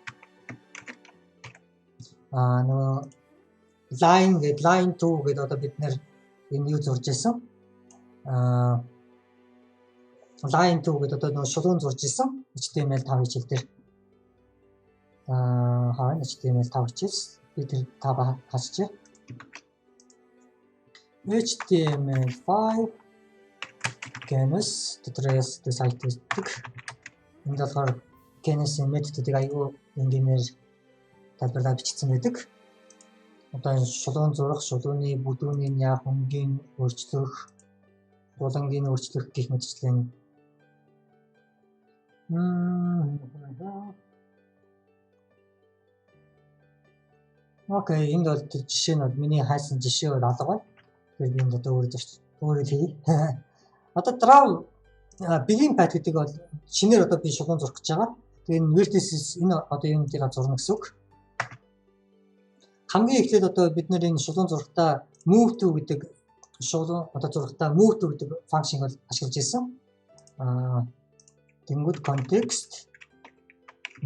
нөгөө line 2 гэдэг одоо бид нэр энэ юу зурж ирсэн. Line 2 гэдэг одоо нөгөө шулуун зурж ирсэн. HTML5 хичээл дээр HTML5 хичээл би тэр 5 хасчих. HTML5 canvas tutorials сайт гэдэг. Энд болохоор canvas-ийн методыг аягүй энгийнээр тайлбарлаад бичсэн байдаг. Одоо шулуун зурах, шулууны бүдүүнийг яах, өнгийн өөрчлөх, булангийн өөрчлөлт гэх мэтчлэн окей, энд бол жишээ нь бол миний хайсан жишээ бол алга байна. Тэгэхээр би энд одоо өөрөө хий. Одоо draw begin path гэдэг бол шинээр одоо би шулуун зурах гэж байгаа. Тэгээ энэ vertices энэ одоо юм дээр зурна гэсэн үг. Хамгийн эхлээд одоо бид нэр энэ шулуун зурхтаа move to гэдэг шулуун одоо зурхтаа move to гэдэг функшн бол ашиглаж ирсэн. Тэнгүүд context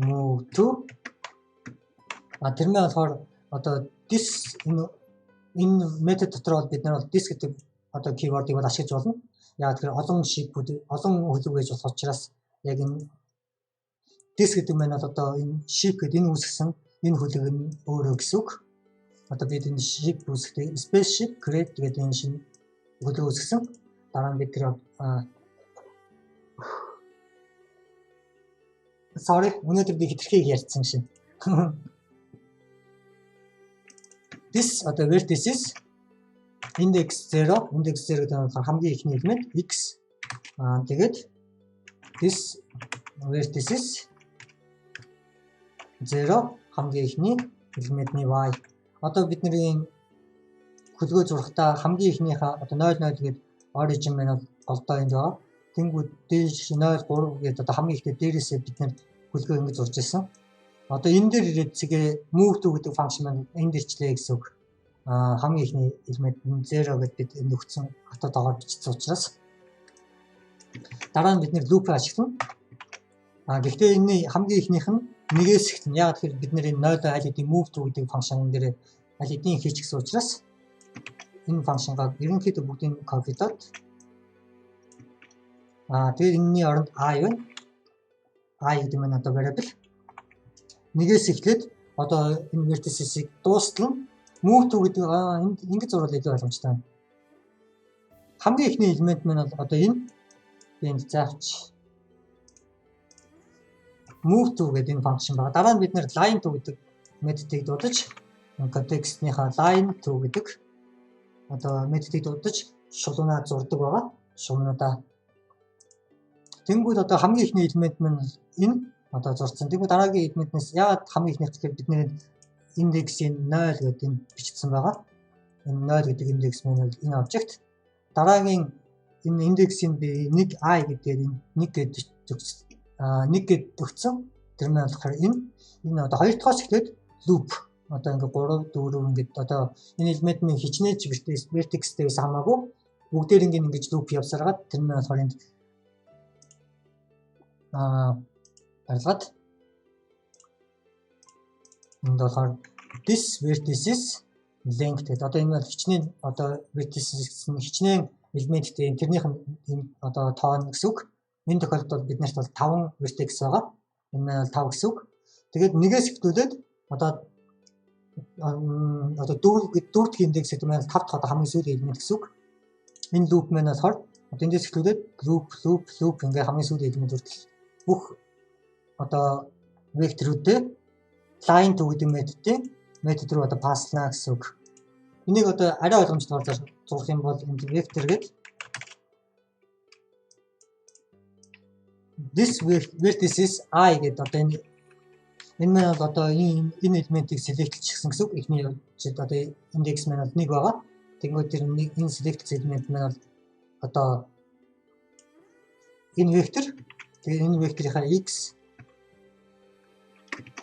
move to тэрмээ болохоор одоо this энэ метод дотор бол бид нар бол this гэдэг одоо keyword-ыг бол ашиглаж болно. Яг тэгэхээр олон шипүүд олон хөлөг байж болох учраас яг энэ this гэдэг маань бол одоо энэ ship гэдэг энэ үүсгэсэн энэ хөлөг нь өөрөө гэсэн үг. Одоо бид энэ ship үүсгэхдээ spaceship create гэдэг энэ шинэ хөлөг үүсгэсэн. Дараа нь бид тэр sorry өнөөдөр би хитрхийг ярьсан шин. This одоо vertices index 0 гэдэг нь хамгийн ихний элемент x тэгээд this vertices 0 хамгийн ихний элементний y. Одоо бидний хөлгөө зурхтаа хамгийн ихнийхээ одоо 00 гээд origin маань бол голдоо энд байгаа. Тэнгүүд дээш 03 гээд одоо хамгийн ихтэй дээрээсээ бид нэр хөлгөө ингэж зурж ирсэн. Одоо энэ дээр ирээд цэгээ move to гэдэг функшн маань энд ирчлээ гэсэн үг. Хамгийн ихний элемент 0 гэдээ бид энд өгсөн хатад байгаа бичсэн учраас дараа нь бид нэр loop ашиглана. Гэхдээ энэ хамгийн ихнийх нь нэгээс эхэлнэ. Яг тэгэхээр бид нэр энэ 0 аль хэдийн move to гэдэг функшн дээр аль хэдийн хийчих гэсэн учраас энэ функшнгаа ерөнхийдөө бүгдийг copy-дод тэгээд энэний оронд i байна. I гэдэг нь одоо variable. Нэгээс эхлээд одоо энэ vertices-ийг дуустал нь move to гэдэг ингэж зурвал илүү боломжтой байна. Хамгийн ихний элемент маань бол одоо энэ энд заавч move to гэдэг энэ функшн байгаа. Дараа нь бид нэр line to гэдэг методыг дуудаж контекстнийхаа line to гэдэг одоо методыг дуудаж шулуунаа зурдаг байгаа. Шулуунуудаа тэнгүүд одоо хамгийн ихний элемент маань энэ одоо зурцсан. Тэнгүүд дараагийн элементнээс яагаад хамгийн ихнийх гэхээр бид нэр индексийн 0 гэдэг энэ бичсэн байгаа. Энэ 0 гэдэг индекс маань энэ обжект. Дараагийн энэ индексийн би 1 i гэдэг энэ 1 гэд өгсөн. Тэр маань болохоор энэ одоо хоёр дахоос эхлээд loop одоо ингээ 3 4 ингээд одоо энэ элементний хичнээн vertex дээрээс хамаагүй бүгдээр ингэж loop явсараад тэр маань болохоор энд арилгаад энд болохоор this vertices length гэдэг одоо энэ бол хичнээн одоо vertices нь хичнээн элементтэй тэрнийх нь одоо тоон гэсэн үг. Энэ тохиолдолд биднэрт бол 5 vertex байгаа. Энэ маань 5 гэсэн үг. Тэгээд нэгээс эхлүүлээд одоо дөрөвдүгээр индекс гэдэг маань 5 дахь одоо хамгийн сүүлийн элемент гэсэн үг. Энэ loop маань болохоор одоо эндээс эхлүүлээд loop ингээ хамгийн сүүлийн элемент хүртэл бүх одоо векторуудээ line to гэдэг метод руу одоо пасслана гэсэн үг. Энийг одоо арай ойлгомжтойгоор зурх юм бол энд vector гэдэг this vertices I гэдэг одоо энэ маань бол одоо энэ элементийг селектлчихсэн гэсэн үг. Эхний жид одоо индекс маань бол 1 байгаа. Тэгмээ тэр энэ селект элемент маань бол одоо энэ вектор тэгээ энэ векторынхаа x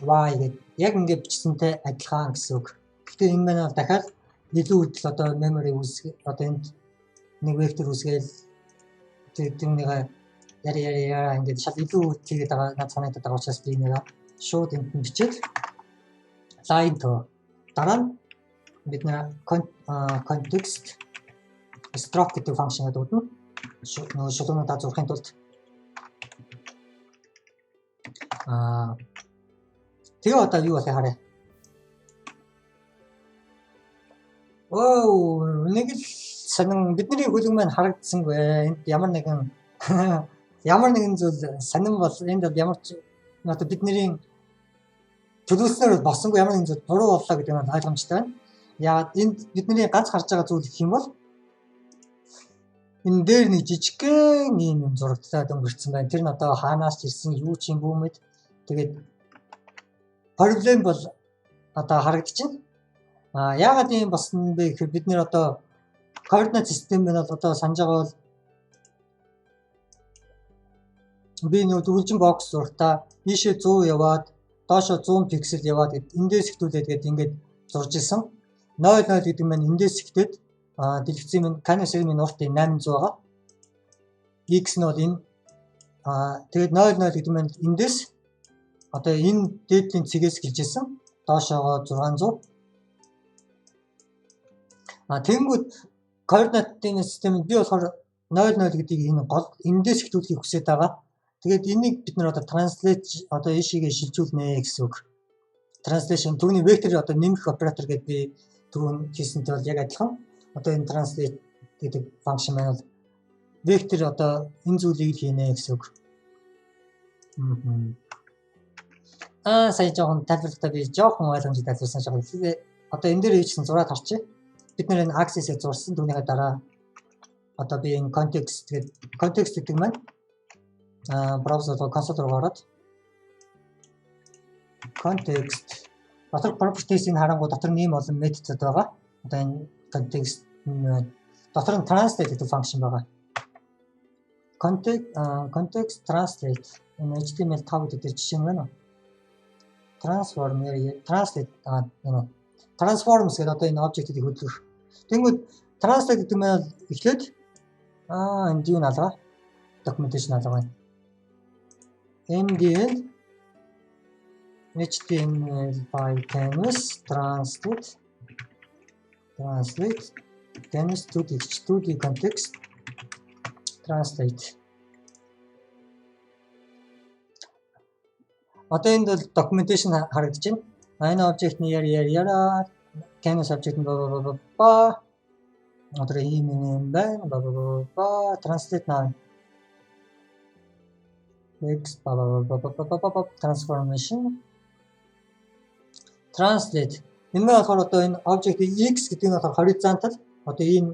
y гэдэг яг ингээд бичсэнтэй адилхан гэсэн үг. Гэхдээ энэ маань дахиад илүү хөдөл одоо memory үүсгэх одоо энд нэг вектор үүсгээл тэрнийг яа ингээд шал илүү тэгээд байгаа над санагдаад байгаа учраас би нэг шууд энд нь бичээд line to дараа нь бид нэр context stroke гэдэг функшныг дуудана. Шулуунуудаа зурхын тулд тэгээ одоо юу болох хараа. Нэг л сонин бидний хөлөг маань харагдсангүй. Энд ямар нэгэн зүйл сонин бол энд ямар ч одоо бидний төлөвлөснөөр босонгүй ямар нэгэн зүйл буруу боллоо гэдэг нь ойлгомжтой байна. Яагаад энд бидний ганц харж байгаа зүйл гэх юм бол Энэ дээр нэг жижигхэн юм зурагтаад өнгөрцөн байна. Тэр нь одоо хаанаас ч ирсэн юу ч юм бүү мэд. Тэгээд проблем бол одоо харагдчихэв. Яагаад ийм болсон бэ гэхээр бид нэр одоо координат систем нь бол одоо санаж байгаа бол би нэг дүгэлжин бокс зурагтаа ийшээ 100 яваад доошоо 100 пиксел яваад эндээс ихтүүлээд гээд ингээд зурж исэн. 0 0 гэдэг нь эндээс ихтээд дэлгэцийн минь канасыг минь урт 800 байгаа. X нь бол энэ тэгээд 0 0 гэдэг нь эндээс одоо энэ дээдлийн цэгээс гэлж исэн. Доошоогоо 600. Тэнгүүд координатын системд би болохоор 0 0 гэдгийг энэ гол эндээс ихтүүлэхийг хүсэж байгаа. Тэгээд энийг бид нар одоо транслейт одоо ийшээгээ шилжүүлнэ гэсэн үг. Translation түүний вектор одоо нэмэх оператор гэдээ би түрүүн хийсэнтэй бол яг адилхан. Одоо энэ translate гэдэг функшн маань бол вектор одоо энэ зүйлийг хийнэ гэсэн үг. Сая жоохон тайлбарлахдаа би жоохон ойлгомжтой тайлбарласан шиг байна. Одоо энэ дээр хийсэн зураг харчих. Бид нэр энэ axis-ийг зурсан түүнийхээ дараа одоо би энэ context гэдэг маань браузер консоль руу ороод context дотор properties-ийг харангуй дотор нэм олон методуд байгаа. Одоо энэ context дотор нь translate гэдэг функшн байгаа. Context translate энэ HTML5 гэдэг жишээ нь байна. Translate transforms гэдэг одоо энэ object-ийг хөдлөх. Тэнгүүд translate гэдэг нь эхлээд энд юу наалгаа documentation наалгаа. MDL HTML by canvas translate canvas to the context translate. Одоо энд бол documentation харагдаж байна. Энэ object-ны яра canvas object-ны ба одоо ийм байна ба translate наа text transformation translate энэ болохоор одоо энэ object x гэдэг нь болохоор horizontal одоо энэ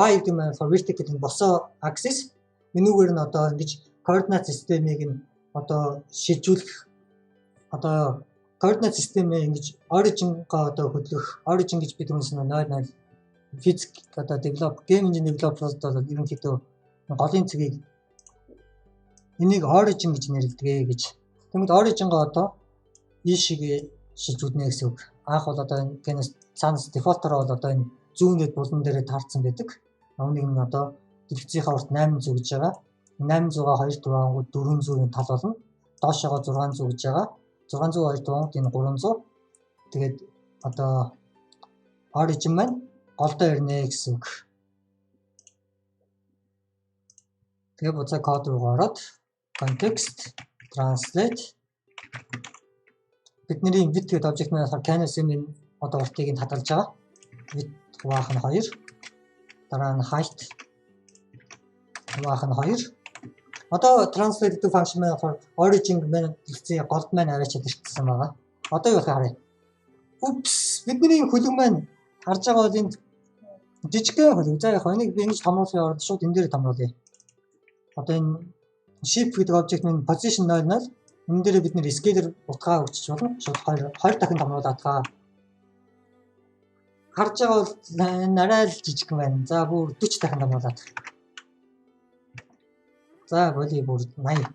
y гэдэг нь vertical гэдэг нь босоо axis энүүгээр нь одоо ингэж координат системийг нь одоо шилжүүлэх одоо координат системээ ингэж origin-гоо одоо хөдлөх origin гэж бид үнсэн 00 физик одоо develop game engine developers одоо ерөнхийдөө голын цэгийг энийг origin гэж нэрлэдэг гэж. Тэгмэд origin-гоо одоо ийшээгээ шилжүүлнэ гэсэн үг. Анх бол одоо энэ canvas цаанаас дефолтоор бол одоо энэ зүүнээд булан дээрээ таарсан байдаг. Үүнийг нь одоо дэлгэцийнхаа урт 800 гэж байгаа. 800-аа 2 дурангууд 400-ийн тал болно. Доошоогоо 600 гэж байгаа. 600 2 дурангууд энэ 300. Тэгээд одоо origin маань голдоо ирнэ гэсэн үг. Тэгээ буцаа код руу ороод context translate бидний width гэдэг object маань canvas-ийн одоо уртыг нь хадгалж байгаа. Width хуваах нь 2. Дараа нь height хуваах нь 2. Одоо translate гэдэг функшн маань origin маань дэлгэцийн голд маань аваачаад ирсэн байгаа. Одоо юу харъя. Упс бидний хөлөг маань харж байгаа бол энэ жижигхэн хөлөг. За яг энийг би ингэж томруулахын оронд шууд энэ дээр томруулъя. Одоо энэ shape гэдэг object нь position 00 энэ дээр бид нэр scaler утгаа өгч болно. Шууд 2 дахин томруулаад байгаа. Харж байгаа бол нарай л жижиг байна. За бүр 40 дахин томруулаад. За боли бүр 80.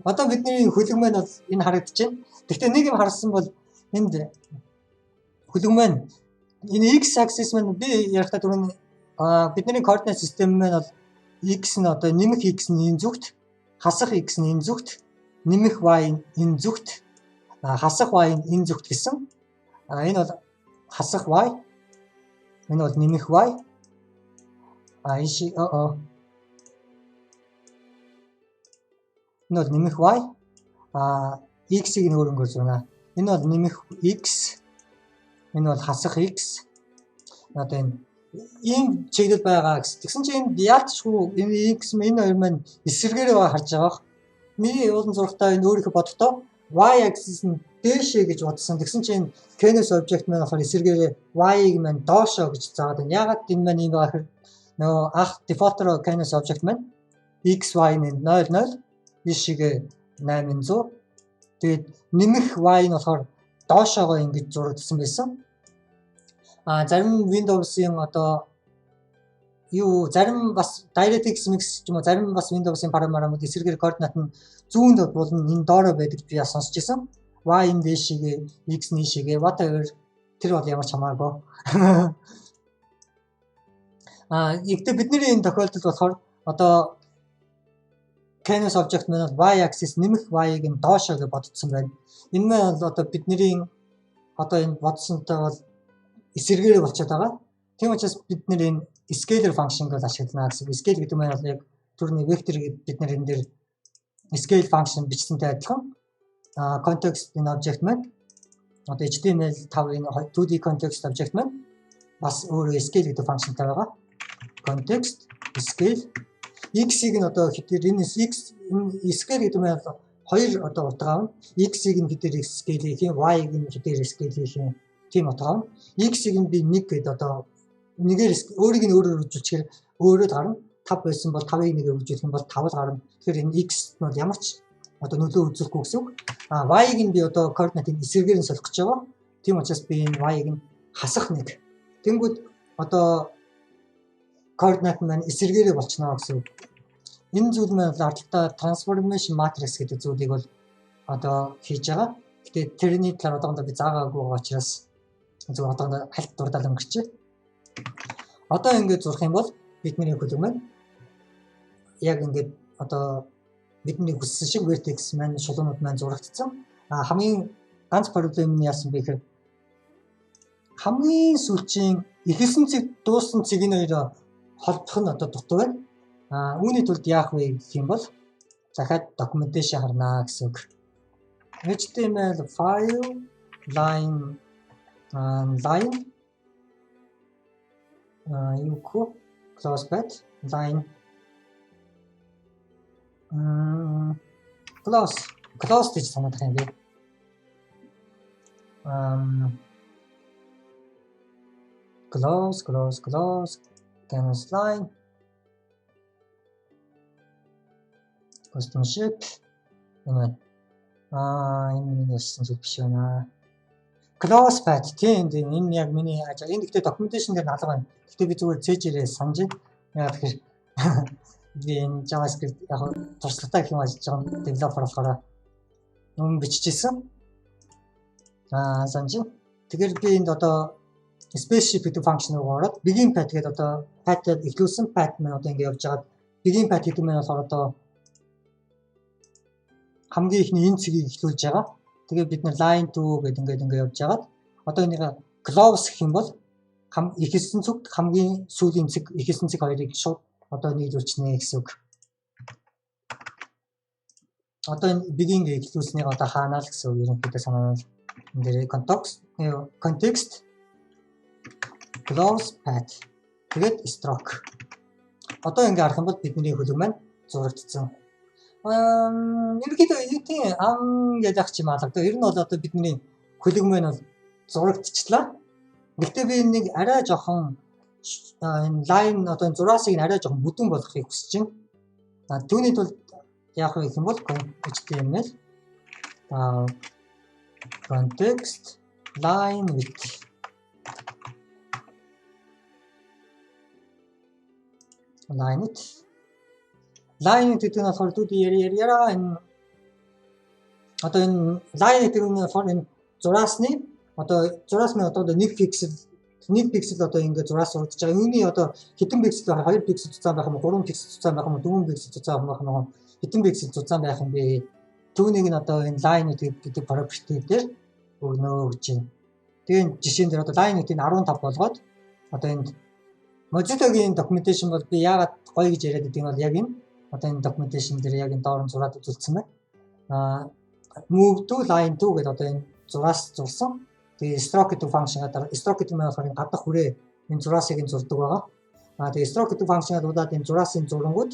Одоо бидний хөлөг маань бол энэ харагдаж байна. Гэхдээ нэг юм харсан бол энд хөлөг маань энэ x axis маань би ярихтаа түрүүн бидний координат систем маань бол x нь одоо нэмэх x нь энэ зүгт, хасах x нь энэ зүгт, нэмэх y нь энэ зүгт, хасах y нь энэ зүгт гэсэн. Энэ бол хасах y, энэ бол нэмэх y. Энэ бол нэмэх y. X-ийг нь өөрөнгөөр зурна. Энэ бол нэмэх x. Энэ бол хасах x. Одоо энэ ийм чиглэл байгаа гэсэн. Тэгсэн чинь энд яалтчгүй энэ x энэ хоёр маань эсэргээр харж байгаа. Миний уулын зурагтаа энэ өөрийнхөө бодтоо y axis нь дээшээ гэж бодсон. Тэгсэн чинь Canvas object маань болохоор эсэргээрээ y-ыг маань доошоо гэж заагаад байна. Ягаад энэ маань юм байгаа гэхээр нөгөө анх default-оор Canvas object маань x, y нь 0 0 ийшээгээ 800. Тэгээд нэмэх y нь болохоор доошоогоо ингэж зурагдсан байсан. Зарим Windows-ийн зарим бас DirectX Mix ч юм уу зарим бас Windows-ийн параметрууд эсрэгээр координат нь зүүнд болон энэ доороо байдаг би бас сонсч байсан. Y энэ дэшигээ X нийшигээ whatever тэр бол ямар ч хамаагүй. Игдэ бидний энэ тохиолдолд болохоор Canvas object маань y axis нэмэх y-ыг нь доошоо гэж бодсон байна. Энэ маань бол бидний энэ бодсонтой бол эсэргээрээ болчиход байгаа. Тийм учраас бид энэ scalar function гэж ашиглана гэсэн. Scale гэдэг нь яг түрний vector гэдэг бид энэ дээр scale function бичсэнтэй адилхан. Context in object маань HTML5-ийн 2D context object маань бас өөрөө scale гэдэг functionтай байгаа. Context scale x-ийг нь хэдээр энэ scale гэдэг нь хоёр утга авна. X-ийг нь хэдээр scale хийх юм, y-ийг нь хэдээр scale хийх юм. Тийм утга авна. X-ийг нь би 1 гэдэг нэгээр өөрийг нь өөрөөр үзүүлчихээр өөрөө гарна. 5 байсан бол 5-ыг нэгээр үзүүлэх юм бол 5 гарна. Тэгэхээр энэ x нь ямар ч нөлөө үзүүлэхгүй гэсэн үг. Y-ыг нь би координатыг эсрэгээр нь солих гэж байгаа. Тийм учраас би энэ y-ыг нь хасах нэг. Тэнгүүд координат маань эсрэгээрээ болчихно гэсэн үг. Энэ зүйл маань ардталтаа transformation matrix гэдэг зүйлийг бол хийж байгаа. Гэтэ тэрний талаар одоохондоо би заагаагүй байгаа учраас зөв одоохондоо хальт дурдаад өнгөрчээ. Ингээд зурх юм бол бидний хөлөг маань яг ингээд бидний хүссэн шиг vertex маань шулуунууд маань зурагдсан. Хамгийн ганц проблем нь яасан бэ гэхээр хамгийн сүүлчийн эхэлсэн цэг дууссан цэгийн хоёроо холбох нь дутуу байна. Үүний тулд яах вэ гэх юм бол дахиад documentation харнаа гэсэн үг. HTML file line close pat line close гэж санагдах юм би. Close Canvas line custom shape энэ яасан зүйл биш байна. Close pat тийм энэ яг миний энэ гэхдээ documentation дээр алга байна. Гэхдээ би зүгээр цээжээрээ санаж байна. Яг тэгэхээр би энэ JavaScript яг туршлагатай гэх юм ажиж байгаа developer болохоор юм биччихсэн. Санаж. Тэгэхээр би энд spaceship гэдэг function руу ороод begin pat гэдэг pat-д ихлүүлсэн pat маань ингээд явж байгаад begin pat гэдэг маань болохоор хамгийн ихний энэ цэгийг ихлүүлж байгаа. Тэгээд бид нэр line 2 гэдэг ингээд явж байгаад энийг close гэх юм бол ихэлсэн цэг хамгийн сүүлийн цэг ихэлсэн цэг хоёрыг шууд нийлүүлчихнэ гэсэн үг. Энэ begin гэж ихлүүлснийг хаанаа л гэсэн үг ерөнхийдөө санаа нь энэ дээр context close pat тэгээд stroke. Ингээд харах юм бол бидний хөлөг маань зурагдсан. Ерөнхийдөө тийм гэж ах чим алга. Ер нь бол бидний хөлөг маань бол зурагдчихлаа. Гэхдээ би нэг арай жоохон энэ line зураасыг арай жоохон бүдүүн болгохыг хүсэж байна. Түүний тулд яах вэ гэх юм бол HTML context line width line гэдэг нь болохоор яриараа энэ line гэдэг нь болохоор энэ зураасны зураас нь 1 пиксел ингээд зураас урдж байгаа. Үүний хэдэн пиксел 2 пиксел зузаан байх юм уу, 3 пиксел зузаан байх юм уу, 4 пиксел зузаан байх юм уу, хэдэн пиксел зузаан байх юм бэ? Түүнийг нь энэ line гэдэг property дээр өгнө гэж байна. Тэгээд жишээн дээр line-ийг 15 болгоод энэ Mozilla-гийн documentation бол би яагаад гоё гэж яриад байдаг нь бол яг энэ documentation дээр яг энэ доорн зураад үзүүлсэн байна. Move to line 2 гэдэг энэ зураас зурсан. Тэгээ stroke гэдэг function-аар stroke гэдэг нь болохоор гадах хүрээ энэ зураасыг зурдаг байгаа. Тэгээ stroke гэдэг function-аар удаад энэ зураасын зурангууд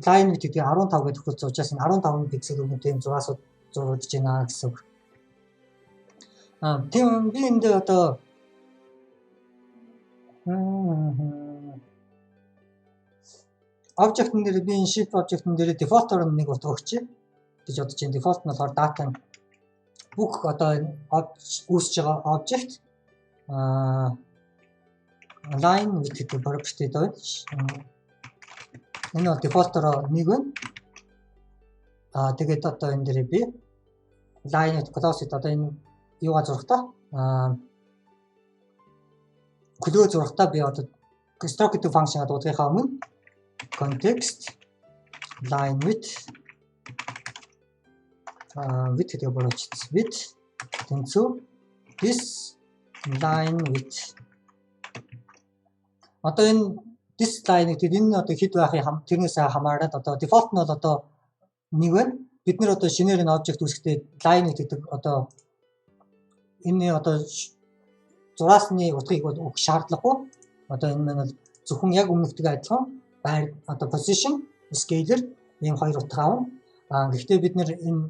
line width гэдэг 15 гэдэг төгсөж учраас энэ 15 пиксел өгнөд энэ зураасууд зурагдж байна гэсэн үг. тийм би энд одоо object-ын дээр би энэ shift object-ын дээр default-оор нэг утга өгчээ гэж бодож байна. Default нь болохоор data бүх одоо үүсэж байгаа object line with гэдэг property байна. Энэ бол default-оор нэг байна. Тэгээд одоо энэ дээр би line class одоо энэ юугаа зурхтаа хөлөө зурхтаа би одоо stroke гэдэг function-а дуудахынхаа өмнө context line with гэдэг борооч with тэнцүү this line with одоо энэ this line гэдэг энэ одоо хэд байхын тэрнээс хамаарат одоо default нь бол одоо нэг байна. Бид нэр одоо шинээр энэ object үүсгэхдээ line гэдэг одоо энэ одоо зураасны утгыг бол өгөх шаардлагагүй. Одоо энэ маань бол зөвхөн яг өмнөхтэй адилхан байр одоо position scaler ийм хоёр утга авна. Гэхдээ бид нэр энэ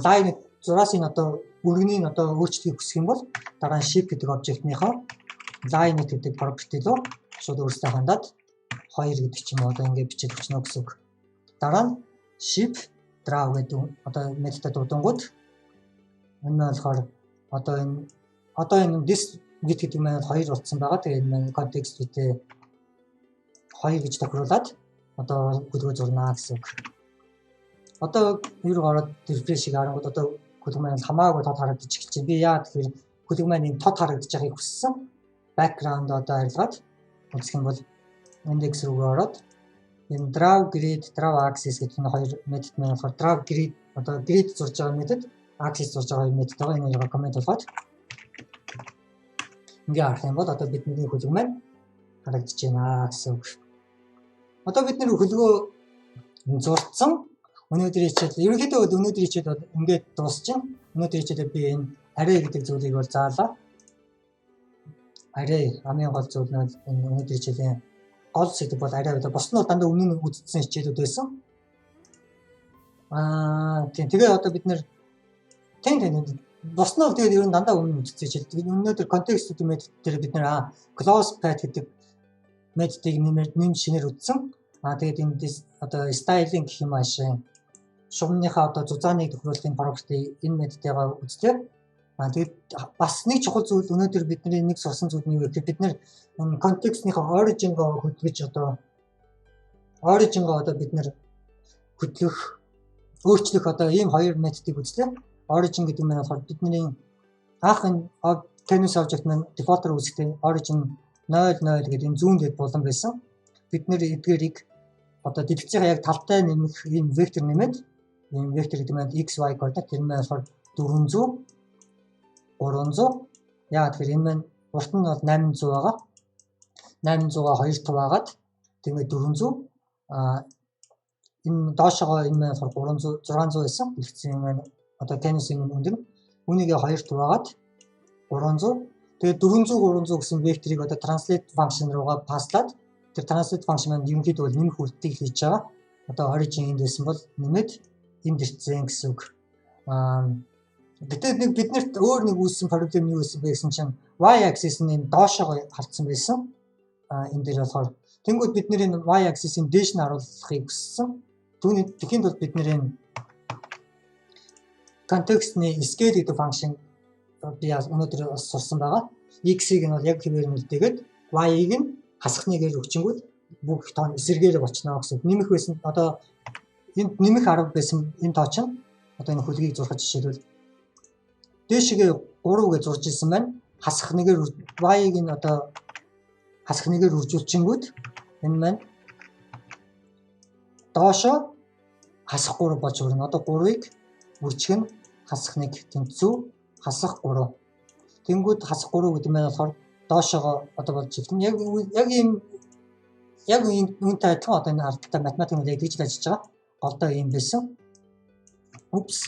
line зураасын одоо өргөнийг одоо өөрчлөхийг хүсэх юм бол дараа нь shape гэдэг object-ийнхаа line гэдэг property руу шууд өөрсдөө хандаад 2 гэдэг ч юм уу одоо ингээд бичиж өгчнө гэсэн үг. Дараа нь shape draw гэдэг одоо методод дуудангууд энэ болохоор одоо энэ this гэдэг маань 2 утсан байгаа. Тэгээ энэ маань context үедээ 2 гэж тохируулаад одоо хөлгөө зурнаа гэсэн үг. Одоо юу гараад refresh-ийг харангууд одоо хөлөг маань хамаагүй тод харагдаж эхэлж байна. Би яа тэгэхээр хөлөг маань энэ тод харагдаж байгааг хүссэн. Background одоо арилгаад үзэх юм бол index руу ороод энэ draw grid, draw axis гэдэг энэ хоёр метод маань болохоор draw grid одоо grid зурж байгаа метод, axis зурж байгаа метод байгаа. Энийг коммент болгоод ингээ харах юм бол одоо бидний хөлөг маань харагдаж байна гэсэн үг. Одоо бид нэр хөлгөө зурцсан. Өнөөдрийн хичээл ерөнхийдөө өнөөдрийн хичээл бол ингээд дуусчихна. Өнөөдрийн хичээлээ би энэ array гэдэг зүйлийг бол заалаа. Array хамгийн гол зүйл нь өнөөдрийн хичээлийн гол сэдв бол array байдаг. Бос нь бол дандаа өмнө нь үзсэн хичээлүүд байсан. Тийм тэгээ одоо бид нэр бос нь бол тэгээд ер нь дандаа өмнө үзсэн хичээл. Өнөөдөр context метод дээр бид нэр close path гэдэг методыг нэм шинээр үзсэн. Тэгээд энэ одоо styling гэх юм аашаа шугамныхаа одоо зузааныг тохируулахын property энэ методыг үзлээ. Тэгээд бас нэг чухал зүйл өнөөдөр бидний нэг сурсан зүйл нь юу гэхээр бид нэр контекстнийхаа origin-гоо хөтлөж одоо origin-гоо одоо бид нэр хөтлөх өөрчлөх одоо ийм хоёр методыг үзлээ. Origin гэдэг нь болохоор бидний анх энэ canvas object маань default-оор үүсгэхдээ origin 0 0 гэдэг энэ зүүн дэд булан байсан. Бид нэр эдгээрийг одоо дэлгэцийн яг талтай нэмэх ийм вектор нэмээд ийм вектор гэдэг нь x y координат тэр нь болохоор 400 300 яа тэгэхээр энэ маань урт нь бол 800 байгаа. 800-аа 2 тав агаад тэгээд 400 энэ доошогоо энэ маань болохоор 300 600 байсан. Дэлгэцийн маань одоо canvas-ийн өндөр үүнийгээ 2 тав агаад 300 тэгээд 400 300 гэсэн векторыг одоо translate function руугаа паслаад тэр translate function маань ерөнхийдөө бол нэмэх үйлдэлийг хийж байгаа. Одоо origin энд байсан бол нэмээд энд ирсэн гэсэн үг. Гэтэл бид нарт өөр нэг үүссэн проблем юу байсан бэ гэсэн чинь y axis нь энэ доошоо халтсан байсан. Энэ дээр болохоор тэнгууд бид нэр энэ y axis-ийн дээш нь харуулахыг хүссэн. Түүний тэхийн тулд бид нэр энэ context-ний scale гэдэг function би өнөөдөр бас сурсан байгаа. X-ийг нь бол яг хэвээр үлдээгээд y-ийг нь хасахныгээр өгчингүүд бүх тоон эсэргээр болчихно гэсэн. Нэмэх байсан одоо энд нэмэх арга байсан энэ тоо чинь одоо энэ хөлгийг зурхаж жишээлбэл дээшгээ 3 гэж зурж ирсэн байна. Хасах нэгээр y-ийг нь одоо хасах нэгээр үржүүлчихэнгүүд энэ маань доошо хасах 3 болж өрнө. Одоо 3-ыг үржих нь хасах 1 тэнцүү хасах 3. Тэнгүүд хасах 3 гэдэг нь болохоор доошоо одоо болж ирсэн. Яг ийм үнэтэй адилхан одоо энэ ардтай математик нь яг тэгж ажиллаж байгаа. Голдоо ийм байсан. Упс.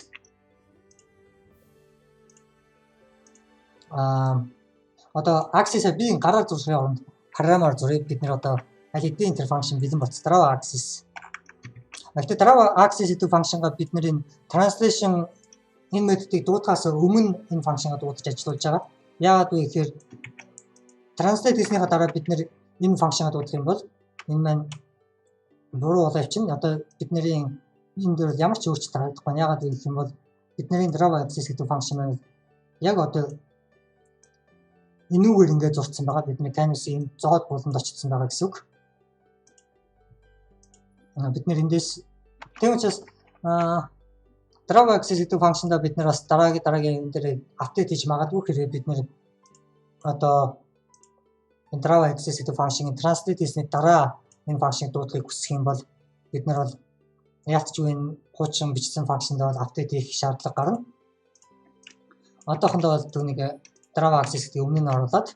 Одоо axis-а би гараар зурхын оронд програмаар зургийг бид нэр одоо аль хэдийн интер функшн бэлэн боцтроо axis. Гэхдээ draw axis гэдэг функшнгаа бид нэр энэ translation энэ методыг дуудахаас өмнө энэ функшныг дуудаж ажиллуулж байгаа. Яагаад вэ гэхээр translate хийснийхаа дараа бид нэр энэ функшныг дуудах юм бол энэ маань буруу болоо чинь одоо бидний энэ дээр ямар ч өөрчлөлт харагдахгүй. Яагаад вэ гэх юм бол бидний Java access гэдэг функшн маань яг одоо энүүгээр ингээд зурцсан байгаа. Бидний canvas-ийн зоод буланд очсон байгаа гэсэн үг. Бид нэр эндээс тийм учраас Java access гэдэг функшнда бид нэр бас дараагийн энэ дээр апдейт хийж магадгүй хэрэг бид нэр одоо Java access гэдэг функшнийг translate хийсний дараа энэ функшнийг дуудахыг хүсэх юм бол бид нар бол яалтчгүй энэ хуучин бичсэн функшнд бол апдейт хийх шаардлага гарна. Одоохондоо бол түүнийг Java access гэдэг өмнө нь оруулаад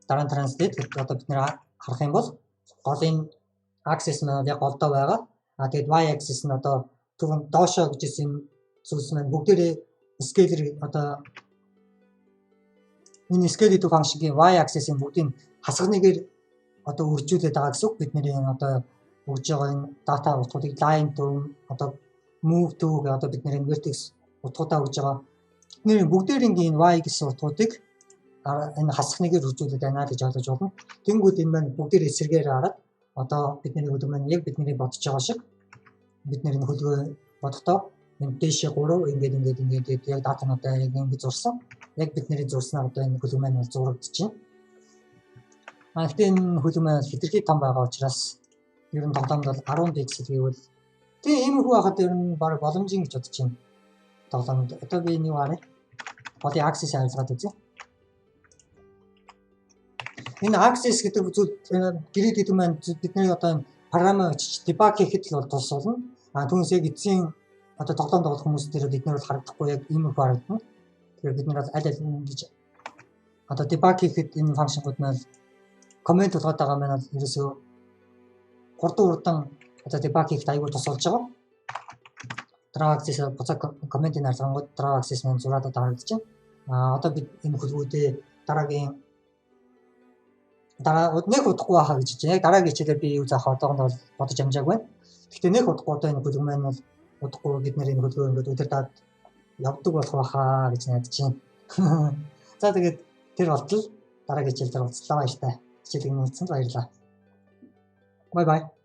дараа нь translate гэдэг одоо бид нэр харах юм бол голын access нь яг голдоо байгаа. Тэгээд y access нь одоо түрүүн доошоо гэжсэн зүйлс маань бүгдээрээ scalar одоо энэ scale гэдэг функшнгийн y access-ийн бүгдийг хасгыныгээр одоо үржүүлээд байгаа гэсэн үг. Бидний одоо өгж байгаа энэ дата утгуудыг line to одоо move to гэх одоо бидний vertex утгуудаа өгж байгаа. Бидний бүгдээрийн y гэсэн утгуудыг энэ хасгыныгээр үржүүлээд байна гэж ойлгож болно. Тэнгүүд энэ маань бүгдээр эсрэгээр хараад одоо бидний хөдөө маань яг бидний бодож байгаа шиг бидний хөлгөө бодохдоо энэ дэшээ 3 ингээд яг датануудаа яг ингэж зурсан. Яг бидний зурснаар одоо энэ хөлөг маань зурагдчихэв. Гэхдээ энэ хөлөг маань хэтэрхий том байгаа учраас ер нь тоглоомд бол 10 пиксел гэвэл тийм ийм хүү хахад ер нь баг боломжийн гэж бодож байна. Тоглоомд одоо би нэг харъя. Голын access харилцаад үзье. Энэ access гэдэг зүйл гэрээд гэдэг маань бидний одоо програм debug хийхэд л бол тус болно. Түүнээс яг эцсийн одоо тоглоом тоглох хүмүүс дээр бид нар бол харагдахгүй яг ийм их харагдана. Тэгэхээр бид нар бол аль ингэж одоо debug хийхэд энэ функшнгууд маань коммент болгоод байгаа маань бол ерөөсөө хурдан одоо debug хийхэд аягүй тус болж байгаа. Java access буцаа комментийн харилцаангууд Java access маань зураад одоо харагдаж байна. Одоо бид энэ хөлгүүдээ дараагийн нэг удахгүй байхаа гэж байна. Яг дараагийн хичээлээр би юу заахаа одоохондоо бол бодож амжаагүй байна. Гэхдээ нэг удахгүй одоо энэ хөлөг маань бол удахгүй бид нэр энэ хөлгөө ингээд удирдаад явдаг болох байхаа гэж найдаж байна. За тэгээд тэр болтол дараагийн хичээлээр уулзлаа баяртай. Хичээлийг нүүцсэнд баярлалаа. Bye bye.